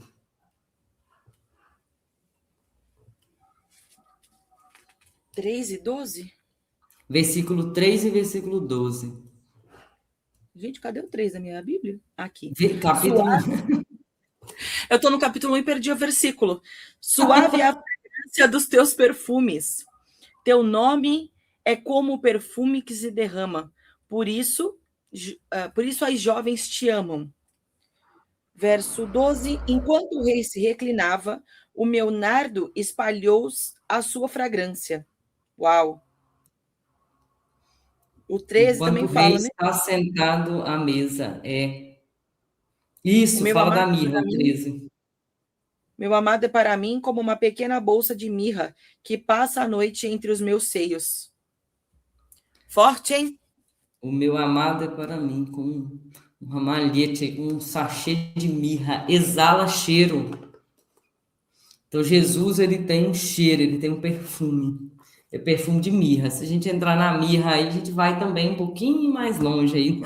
3 e 12? Versículo 3 e versículo 12. Gente, cadê o 3 da minha Bíblia? Aqui. Capítulo 1. Eu estou no capítulo 1 e perdi o versículo. Suave é a fragrância dos teus perfumes. Teu nome é como o perfume que se derrama. Por isso as jovens te amam. Verso 12. Enquanto o rei se reclinava, o meu nardo espalhou a sua fragrância. Uau! O 13 Enquanto também o rei fala, né? está sentado à mesa. O Isso, meu fala da amado mirra, para o mim, 13. meu amado é para mim como uma pequena bolsa de mirra que passa a noite entre os meus seios. Forte, hein? O meu amado é para mim como um ramalhete, um sachê de mirra, exala cheiro. Então, Jesus, ele tem um cheiro, ele tem um perfume. É perfume de mirra. Se a gente entrar na mirra aí, a gente vai também um pouquinho mais longe aí.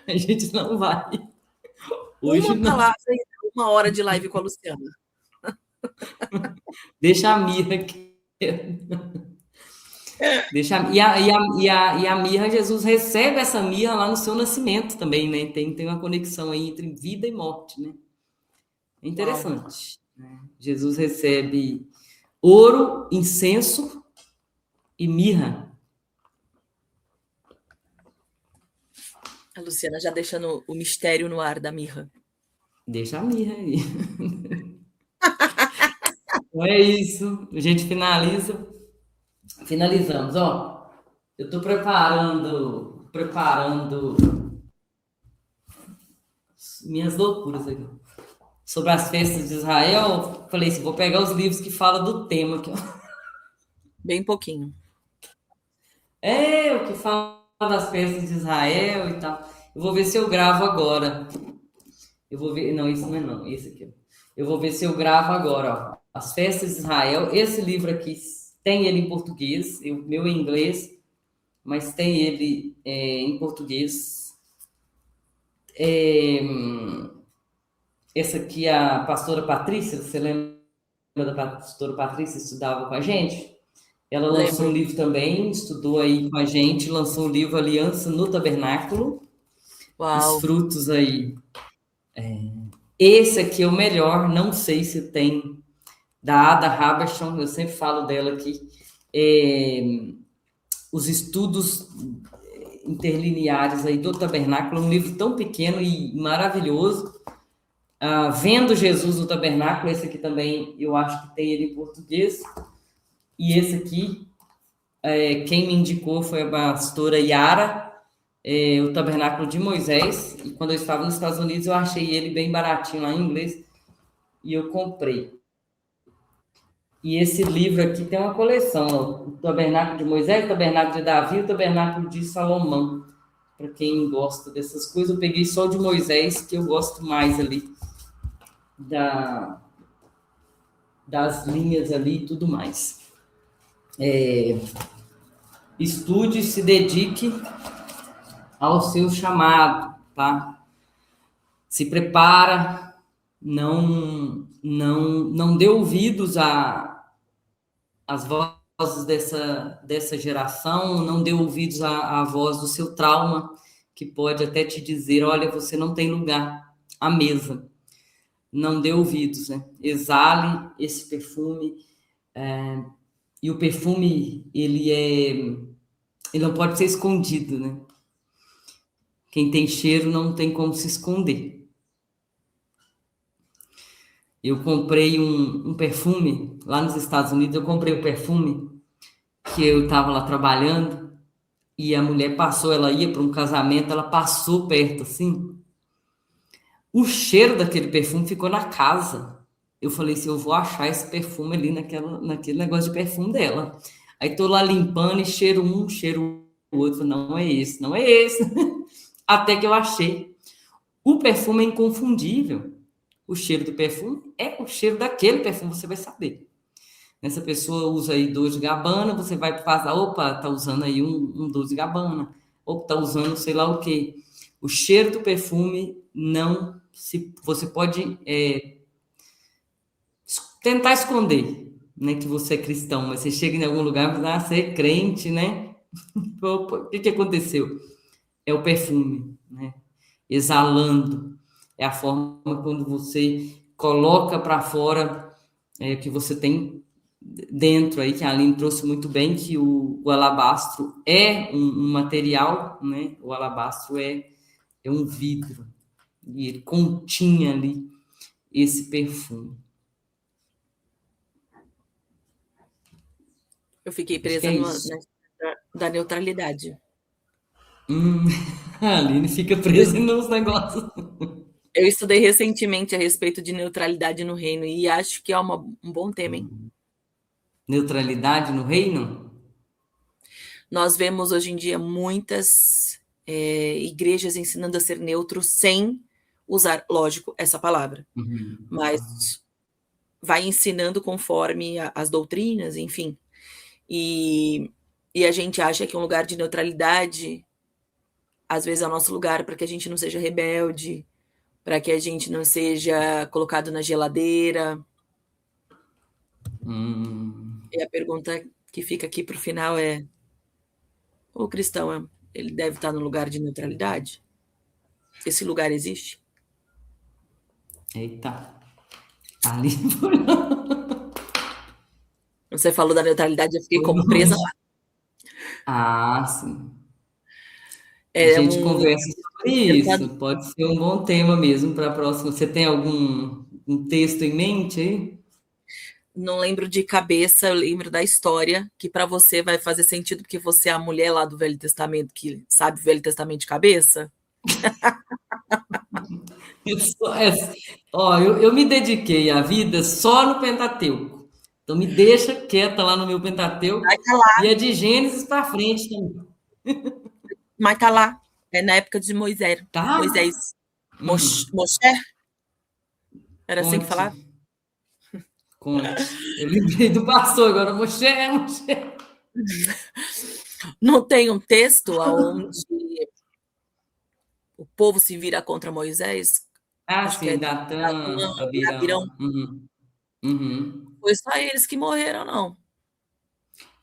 A gente não vai. Hoje Uma não. palavra e 1 hora de live com a Luciana. Deixa a mirra aqui. Deixa, e a mirra, Jesus recebe essa mirra lá no seu nascimento também, né? Tem uma conexão aí entre vida e morte, né? É Uau. interessante. Né? Jesus recebe ouro, incenso e mirra. A Luciana já deixando o mistério no ar da mirra. Deixa a mirra aí. Então é isso. A gente finaliza. Finalizamos, ó. Eu estou preparando minhas loucuras aqui. Sobre as festas de Israel, falei assim, vou pegar os livros que falam do tema aqui, ó. Bem pouquinho. O que fala das festas de Israel e tal. Eu vou ver se eu gravo agora. Eu vou ver. Não, isso não é não. Esse aqui, ó. Eu vou ver se eu gravo agora, ó. As festas de Israel. Esse livro aqui tem ele em português, o meu em inglês, mas tem ele em português. Essa aqui é a pastora Patrícia. Você lembra da pastora Patrícia? Estudava com a gente? Ela lançou um livro também, estudou aí com a gente, lançou o livro Aliança no Tabernáculo. Uau. Os frutos aí. Esse aqui é o melhor, não sei se tem, da Ada Habershon, eu sempre falo dela aqui. Os estudos interlineares aí do Tabernáculo, um livro tão pequeno e maravilhoso. Vendo Jesus no Tabernáculo, esse aqui também eu acho que tem ele em português. E esse aqui, quem me indicou foi a pastora Yara, o Tabernáculo de Moisés. E quando eu estava nos Estados Unidos, eu achei ele bem baratinho lá em inglês e eu comprei. E esse livro aqui tem uma coleção, ó, o Tabernáculo de Moisés, o Tabernáculo de Davi, o Tabernáculo de Salomão. Para quem gosta dessas coisas, eu peguei só o de Moisés, que eu gosto mais ali das linhas ali e tudo mais. Estude e se dedique ao seu chamado, tá? Se prepara, não dê ouvidos às vozes dessa geração, não dê ouvidos à voz do seu trauma, que pode até te dizer, olha, você não tem lugar à mesa. Não dê ouvidos, né? Exale esse perfume, e o perfume, ele não pode ser escondido, né? Quem tem cheiro não tem como se esconder. Eu comprei um perfume, lá nos Estados Unidos, eu comprei um perfume que eu estava lá trabalhando e a mulher passou, ela ia para um casamento, ela passou perto assim, o cheiro daquele perfume ficou na casa. Eu falei assim, eu vou achar esse perfume ali naquele negócio de perfume dela. Aí tô lá limpando e cheiro um, cheiro o outro, não é esse, não é esse. Até que eu achei. O perfume é inconfundível. O cheiro do perfume é o cheiro daquele perfume, você vai saber. Essa pessoa usa aí Dolce Gabbana, você vai passar, opa, tá usando aí um Dolce Gabbana, ou tá usando sei lá o quê. O cheiro do perfume não se... Você pode tentar esconder, né, que você é cristão, mas você chega em algum lugar e fala, você é crente, né? O que aconteceu? É o perfume, né? Exalando. É a forma quando você coloca para fora o que você tem dentro aí, que a Aline trouxe muito bem, que o alabastro é um material, né? O alabastro é um vidro, e ele continha ali esse perfume. Eu fiquei Acho que presa é isso. da neutralidade. A Aline fica presa nos negócios. Eu estudei recentemente a respeito de neutralidade no reino e acho que é um bom tema, hein? Neutralidade no reino? Nós vemos hoje em dia muitas igrejas ensinando a ser neutro sem usar, lógico, essa palavra, mas vai ensinando conforme as doutrinas, enfim. E a gente acha que um lugar de neutralidade, às vezes, é o nosso lugar para que a gente não seja rebelde, para que a gente não seja colocado na geladeira. E a pergunta que fica aqui para o final é: o cristão, ele deve estar no lugar de neutralidade? Esse lugar existe? Eita. Ali Você falou da neutralidade, eu fiquei foi como presa longe. lá. Ah, sim. A É gente um conversa sobre tentado, isso. Pode ser um bom tema mesmo para a próxima. Você tem algum um texto em mente aí? não lembro de cabeça, eu lembro da história, que para você vai fazer sentido, porque você é a mulher lá do Velho Testamento que sabe o Velho Testamento de cabeça. Eu só- é- Ó, eu me dediquei a vida só no Pentateuco. Então me deixa quieta lá no meu Pentateuco Mas tá lá, e é de Gênesis para frente também. mas tá lá. É na época de Moisés. Tá? Moisés. Moshe? Era assim que Conte, falava? conte. Eu lembrei do pastor agora, Moxé, Moxé. Não tem um texto onde o povo se vira contra Moisés? Ah, Acho que sim, é Datã, Datã e Abirão. Abirão. Uhum, uhum. Foi só eles que morreram, não.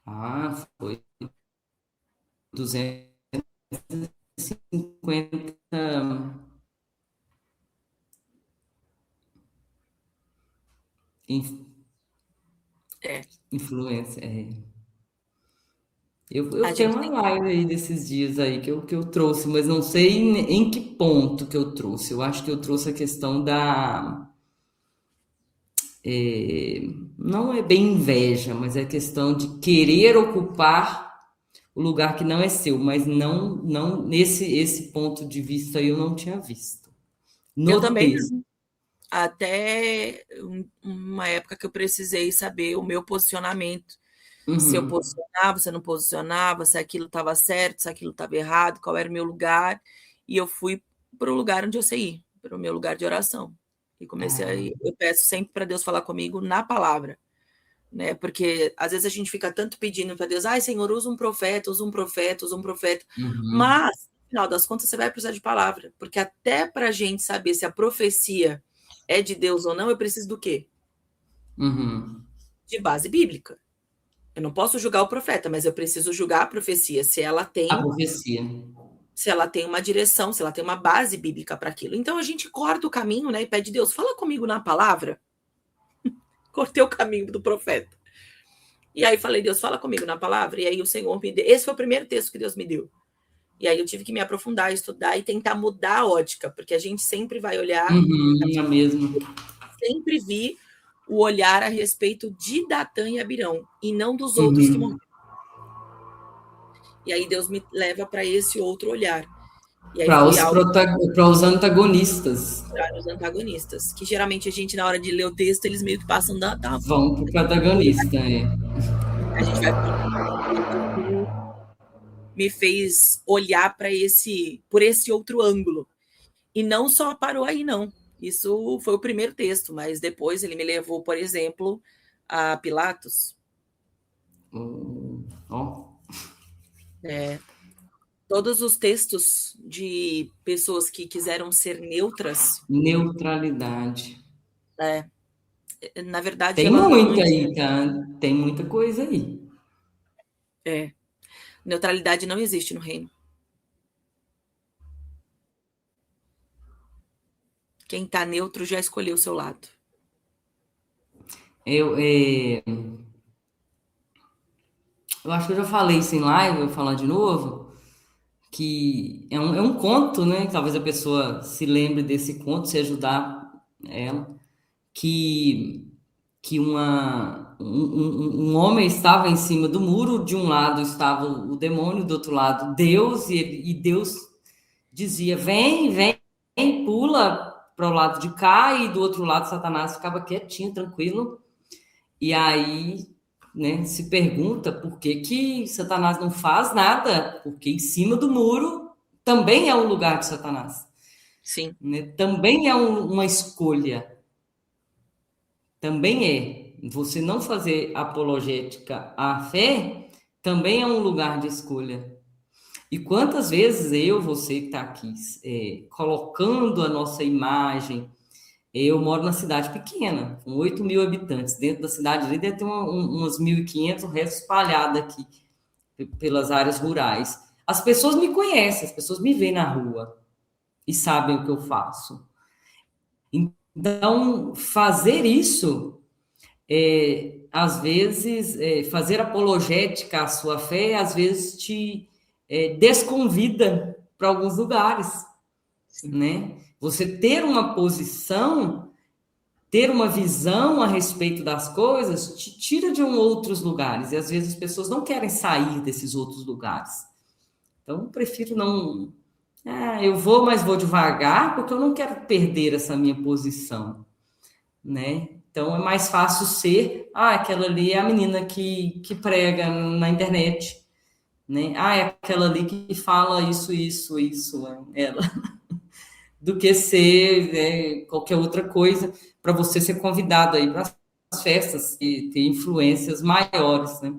Ah, foi 250 É, influência. Eu a tenho gente uma tem. live aí desses dias aí que eu trouxe, mas não sei em que ponto que eu trouxe. Eu acho que eu trouxe a questão é, não é bem inveja, mas é questão de querer ocupar o lugar que não é seu, mas não nesse esse ponto de vista eu não tinha visto. Eu No também texto. não. Até uma época que eu precisei saber o meu posicionamento. Se eu Uhum. posicionava, se eu não posicionava, se aquilo estava certo, se aquilo estava errado, qual era o meu lugar. E eu fui para o lugar onde eu sei ir, para o meu lugar de oração. E comecei a ir. Eu peço sempre para Deus falar comigo na palavra. né? Porque às vezes a gente fica tanto pedindo para Deus, ai, Senhor, usa um profeta, usa um profeta, usa um profeta. Uhum. Mas, no final das contas, você vai precisar de palavra. Porque até para a gente saber se a profecia é de Deus ou não, eu preciso do quê? Uhum. De base bíblica. Eu não posso julgar o profeta, mas eu preciso julgar a profecia, A profecia. se ela tem uma direção, se ela tem uma base bíblica para aquilo. Então a gente corta o caminho, né, e pede Deus, fala comigo na palavra. Cortei o caminho do profeta. E aí falei, Deus, fala comigo na palavra. E aí o Senhor me deu. Esse foi o primeiro texto que Deus me deu. E aí eu tive que me aprofundar, estudar e tentar mudar a ótica, porque a gente sempre vai olhar, Uhum, é mesmo. sempre vi o olhar a respeito de Datã e Abirão, e não dos outros que morreram. Uhum. E aí Deus me leva para esse outro olhar. E aí Para foi algo os antagonistas. para os antagonistas, que geralmente a gente, na hora de ler o texto, eles meio que passam da Vão para o protagonista, é. a gente vai me fez olhar para por esse outro ângulo. E não só parou aí, não. Isso foi o primeiro texto, mas depois ele me levou, por exemplo, a Pilatos. Ó, É, todos os textos de pessoas que quiseram ser neutras, neutralidade. é, na verdade, Tem ela não. muito aí, tá? Tem muita coisa aí. É, neutralidade não existe no reino. Quem está neutro já escolheu o seu lado. Eu acho que eu já falei isso em live, vou falar de novo, que é um conto, né? Talvez a pessoa se lembre desse conto, se ajudar ela, que, que um homem estava em cima do muro, de um lado estava o demônio, do outro lado Deus, e Deus dizia, vem, vem, pula para o lado de cá, e do outro lado Satanás ficava quietinho, tranquilo, e aí, né, se pergunta por que que Satanás não faz nada, porque em cima do muro também é um lugar de Satanás, Sim, né? Também é uma escolha, também é. Você não fazer apologética à fé também é um lugar de escolha. E quantas vezes eu, você que está aqui, colocando a nossa imagem. Eu moro na cidade pequena, com 8 mil habitantes. Dentro da cidade ali deve ter umas 1.500, o resto espalhado aqui pelas áreas rurais. As pessoas me conhecem, as pessoas me veem na rua e sabem o que eu faço. Então, fazer isso, às vezes, fazer apologética à sua fé, às vezes te desconvida para alguns lugares, sim. né? Você ter uma posição, ter uma visão a respeito das coisas, te tira de outros lugares. E às vezes as pessoas não querem sair desses outros lugares. Então, eu prefiro não. Ah, eu vou, mas vou devagar, porque eu não quero perder essa minha posição, né? Então, é mais fácil ser. Ah, aquela ali é a menina que prega na internet, né? Ah, é aquela ali que fala isso, ela. Do que ser, né, qualquer outra coisa, para você ser convidado aí para as festas e ter influências maiores, né?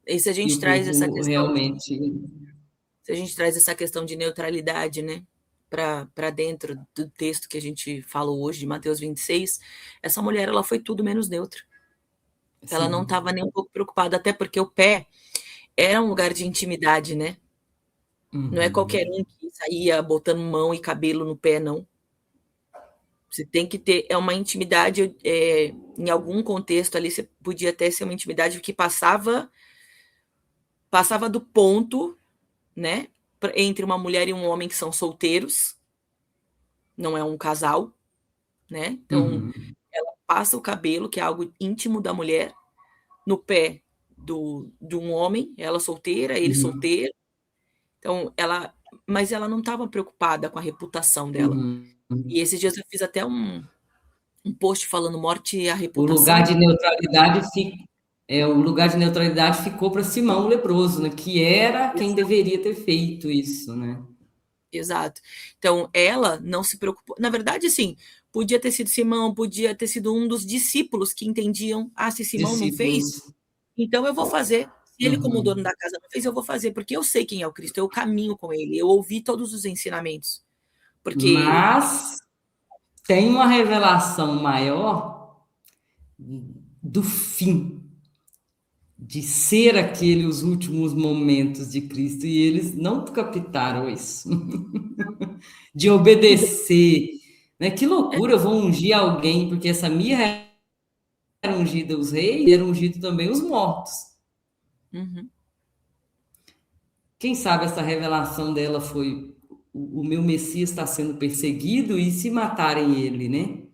E se a E gente o traz essa povo questão, realmente. se a gente traz essa questão de neutralidade, né, para dentro do texto que a gente falou hoje, de Mateus 26, essa mulher, ela foi tudo menos neutra. Ela não Sim. estava nem um pouco preocupada, até porque o pé era um lugar de intimidade, né? Não é qualquer Uhum. um que saía botando mão e cabelo no pé, não. Você tem que ter uma intimidade, em algum contexto ali, você podia até ser uma intimidade que passava do ponto, né, entre uma mulher e um homem que são solteiros, não é um casal, né? Então, Uhum. ela passa o cabelo, que é algo íntimo da mulher, no pé de um homem, ela solteira, ele Uhum. solteiro. Então, mas ela não estava preocupada com a reputação dela. Uhum. E esses dias eu fiz até um post falando morte e a O lugar reputação. de neutralidade o lugar de neutralidade ficou para Simão o leproso, né? Que era quem deveria ter feito isso, né? Exato. Então, ela não se preocupou. Na verdade, assim, Podia ter sido Simão, podia ter sido um dos discípulos que entendiam, se Simão não fez, Discípulos. então eu vou fazer. Se ele, como dono Uhum. da casa, não fez, eu vou fazer, porque eu sei quem é o Cristo, eu caminho com ele, eu ouvi todos os ensinamentos. Porque Mas tem uma revelação maior do fim, de ser aquele os últimos momentos de Cristo, e eles não captaram isso, de obedecer, né? Que loucura, eu vou ungir alguém, porque essa mirra era ungida os reis, e era ungido também os mortos. Uhum. Quem sabe essa revelação dela foi o meu Messias está sendo perseguido e se matarem ele, né?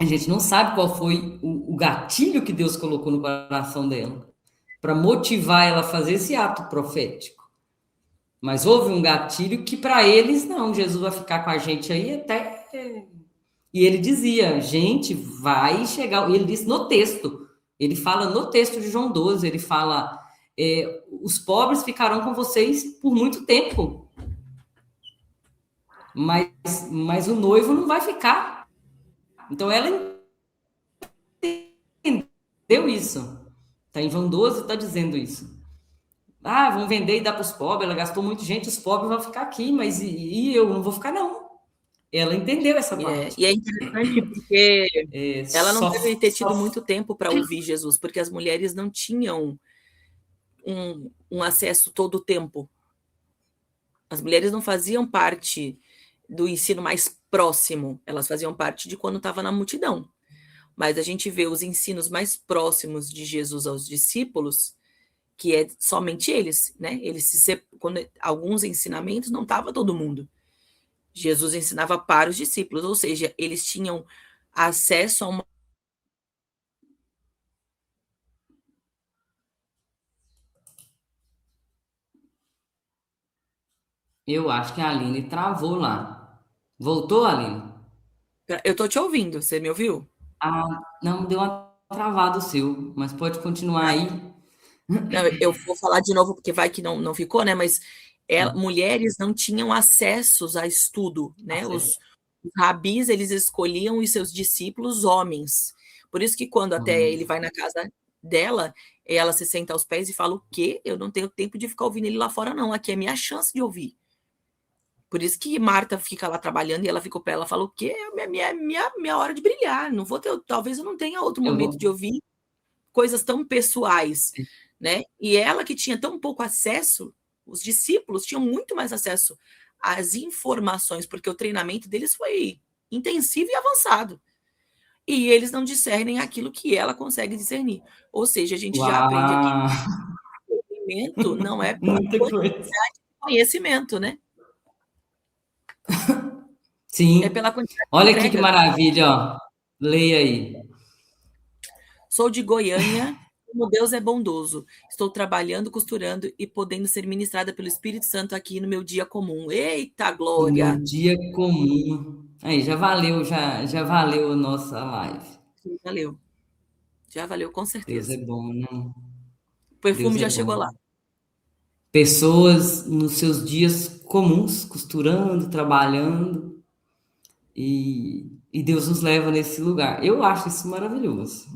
A gente não sabe qual foi o gatilho que Deus colocou no coração dela para motivar ela a fazer esse ato profético. Mas houve um gatilho que para eles, não, Jesus vai ficar com a gente aí até. E ele dizia, gente, vai chegar. Ele disse no texto, ele fala no texto de João 12, ele fala: os pobres ficarão com vocês por muito tempo, mas o noivo não vai ficar. Então ela entendeu isso. Está em João 12, está dizendo isso. Vão vender e dar para os pobres. Ela gastou muito, gente, os pobres vão ficar aqui, mas e eu não vou ficar, não. Ela entendeu essa parte. E é interessante porque ela não Só, deve ter tido só muito tempo para ouvir Jesus, porque as mulheres não tinham um acesso todo o tempo. As mulheres não faziam parte do ensino mais próximo, elas faziam parte de quando estava na multidão. Mas a gente vê os ensinos mais próximos de Jesus aos discípulos, que é somente eles, né? Quando alguns ensinamentos não estava todo mundo. Jesus ensinava para os discípulos, ou seja, eles tinham acesso a uma. Eu acho que a Aline travou lá. Voltou, Aline? Eu estou te ouvindo, você me ouviu? Não, deu uma travada o seu, mas pode continuar Ah, aí. não, eu vou falar de novo, porque vai que não ficou, né? Mas mulheres não tinham acessos a estudo, né? Os rabis, eles escolhiam os seus discípulos homens. Por isso que quando até ele vai na casa dela, ela se senta aos pés e fala: o quê? Eu não tenho tempo de ficar ouvindo ele lá fora, não. Aqui é minha chance de ouvir. Por isso que Marta fica lá trabalhando e ela fica para ela, fala: o quê? É minha hora de brilhar. Não vou ter, talvez eu não tenha outro Eu momento de vou. ouvir coisas tão pessoais, né? E ela que tinha tão pouco acesso, os discípulos tinham muito mais acesso às informações, porque o treinamento deles foi intensivo e avançado. E eles não discernem aquilo que ela consegue discernir. Ou seja, a gente já aprende aqui Uau! que o conhecimento não é pela Muita quantidade coisa. de conhecimento, né? É Sim. pela quantidade de Olha aqui que entrega. maravilha, ó. Leia aí. Sou de Goiânia, como Deus é bondoso. Estou trabalhando, costurando e podendo ser ministrada pelo Espírito Santo aqui no meu dia comum. Eita No meu glória! dia comum. Aí, já valeu a nossa live. Sim, valeu. Já valeu, com Deus é certeza. bom, né? O Deus perfume é já chegou lá. bom. Pessoas nos seus dias comuns, costurando, trabalhando, e Deus nos leva nesse lugar. Eu acho isso maravilhoso.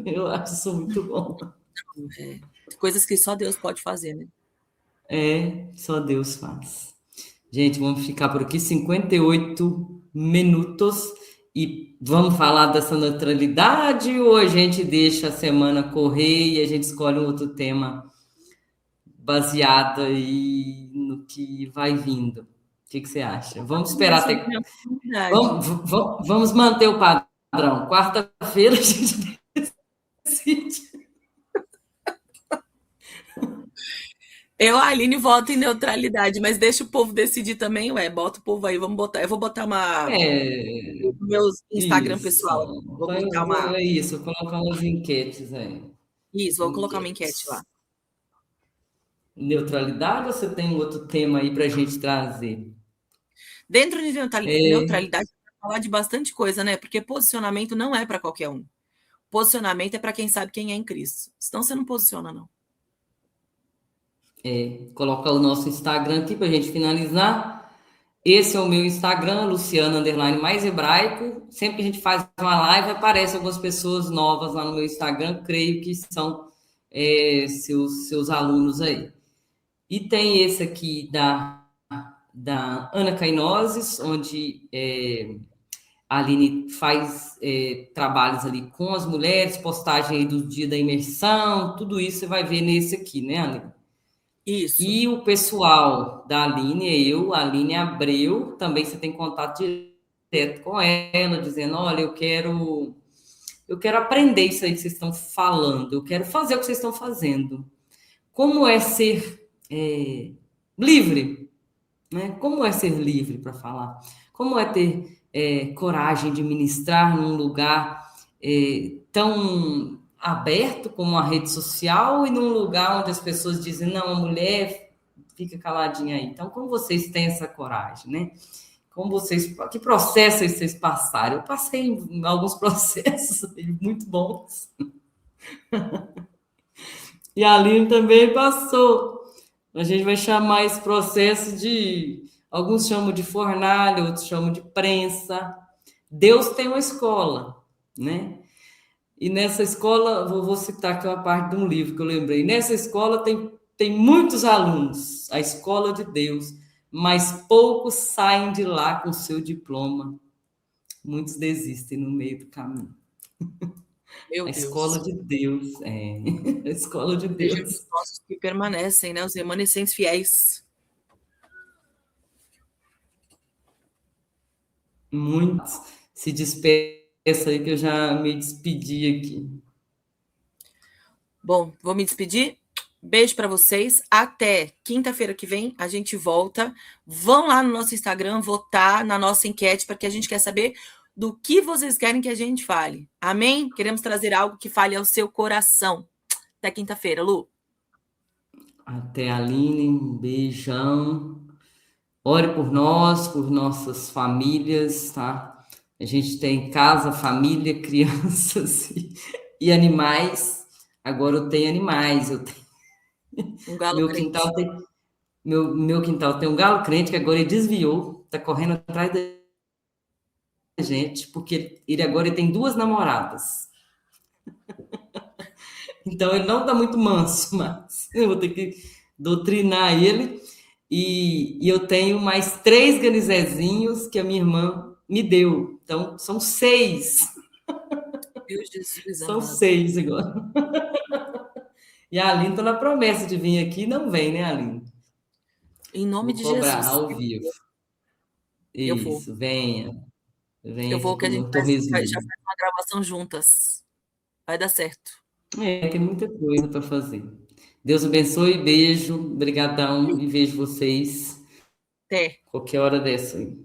Eu acho isso muito bom. É, coisas que só Deus pode fazer, né? Só Deus faz. Gente, vamos ficar por aqui 58 minutos e vamos falar dessa neutralidade ou a gente deixa a semana correr e a gente escolhe um outro tema baseado aí no que vai vindo? O que você acha? Vamos esperar Sobre até. a comunidade. Vamos manter o padrão. Quarta-feira a gente decide. Eu, a Aline, voto em neutralidade, mas deixa o povo decidir também, ué. Bota o povo aí, vamos botar. Eu vou botar É, no meu Instagram isso. pessoal. Vou botar uma. É isso, colocar umas enquetes aí. Isso, vou colocar uma enquete lá. Enquetes. Neutralidade ou você tem outro tema aí para a gente trazer? Dentro de neutralidade, falar de bastante coisa, né? Porque posicionamento não é para qualquer um. Posicionamento é para quem sabe quem é em Cristo. Senão você não posiciona, não. Colocar o nosso Instagram aqui para a gente finalizar. Esse é o meu Instagram, Luciana Underline mais hebraico. Sempre que a gente faz uma live, aparecem algumas pessoas novas lá no meu Instagram, creio que são seus alunos aí. E tem esse aqui da Ana Cainoses, onde a Aline faz trabalhos ali com as mulheres, postagem aí do dia da imersão, tudo isso você vai ver nesse aqui, né, Aline? Isso. E o pessoal da Aline, a Aline Abreu, também você tem contato direto com ela, dizendo, olha, eu quero aprender isso aí que vocês estão falando, eu quero fazer o que vocês estão fazendo. Como é ser livre? Né? Como é ser livre para falar? Como é ter coragem de ministrar num lugar tão aberto como a rede social e num lugar onde as pessoas dizem, não, a mulher fica caladinha aí. Então, como vocês têm essa coragem, né? Como vocês, que processos vocês passaram? Eu passei em alguns processos muito bons. E a Aline também passou. A gente vai chamar esse processo de, alguns chamam de fornalha, outros chamam de prensa. Deus tem uma escola, né? E nessa escola, vou citar aqui uma parte de um livro que eu lembrei. Nessa escola tem muitos alunos, a escola de Deus, mas poucos saem de lá com seu diploma. Muitos desistem no meio do caminho. Meu A escola Deus. de Deus, a escola de Sejam Deus. os nossos que permanecem, né? Os remanescentes fiéis. Muitos se despeça aí que eu já me despedi aqui. Bom, vou me despedir. Beijo para vocês. Até quinta-feira que vem a gente volta. Vão lá no nosso Instagram votar na nossa enquete porque a gente quer saber do que vocês querem que a gente fale. Amém? Queremos trazer algo que fale ao seu coração. Até quinta-feira, Lu. Até, Aline, um beijão. Ore por nós, por nossas famílias, tá? A gente tem casa, família, crianças e animais. Agora eu tenho animais, eu tenho... Um galo Meu crente. quintal tem, meu quintal tem um galo crente que agora ele desviou, tá correndo atrás da gente, porque ele agora tem 2 namoradas. Então ele não tá muito manso, mas eu vou ter que doutrinar ele. E eu tenho mais 3 ganizezinhos que a minha irmã me deu. Então, são 6. Meu Jesus São amado. 6 agora. E a Aline tá na promessa de vir aqui, não vem, né, Aline? Em nome Vou de cobrar Jesus. ao vivo. Eu vou. Isso, venha. Eu Venha aqui vou que a gente no já Torresminho. faz uma gravação juntas. Vai dar certo. Tem muita coisa para fazer. Deus abençoe, beijo, brigadão e vejo vocês Até. qualquer hora dessa aí.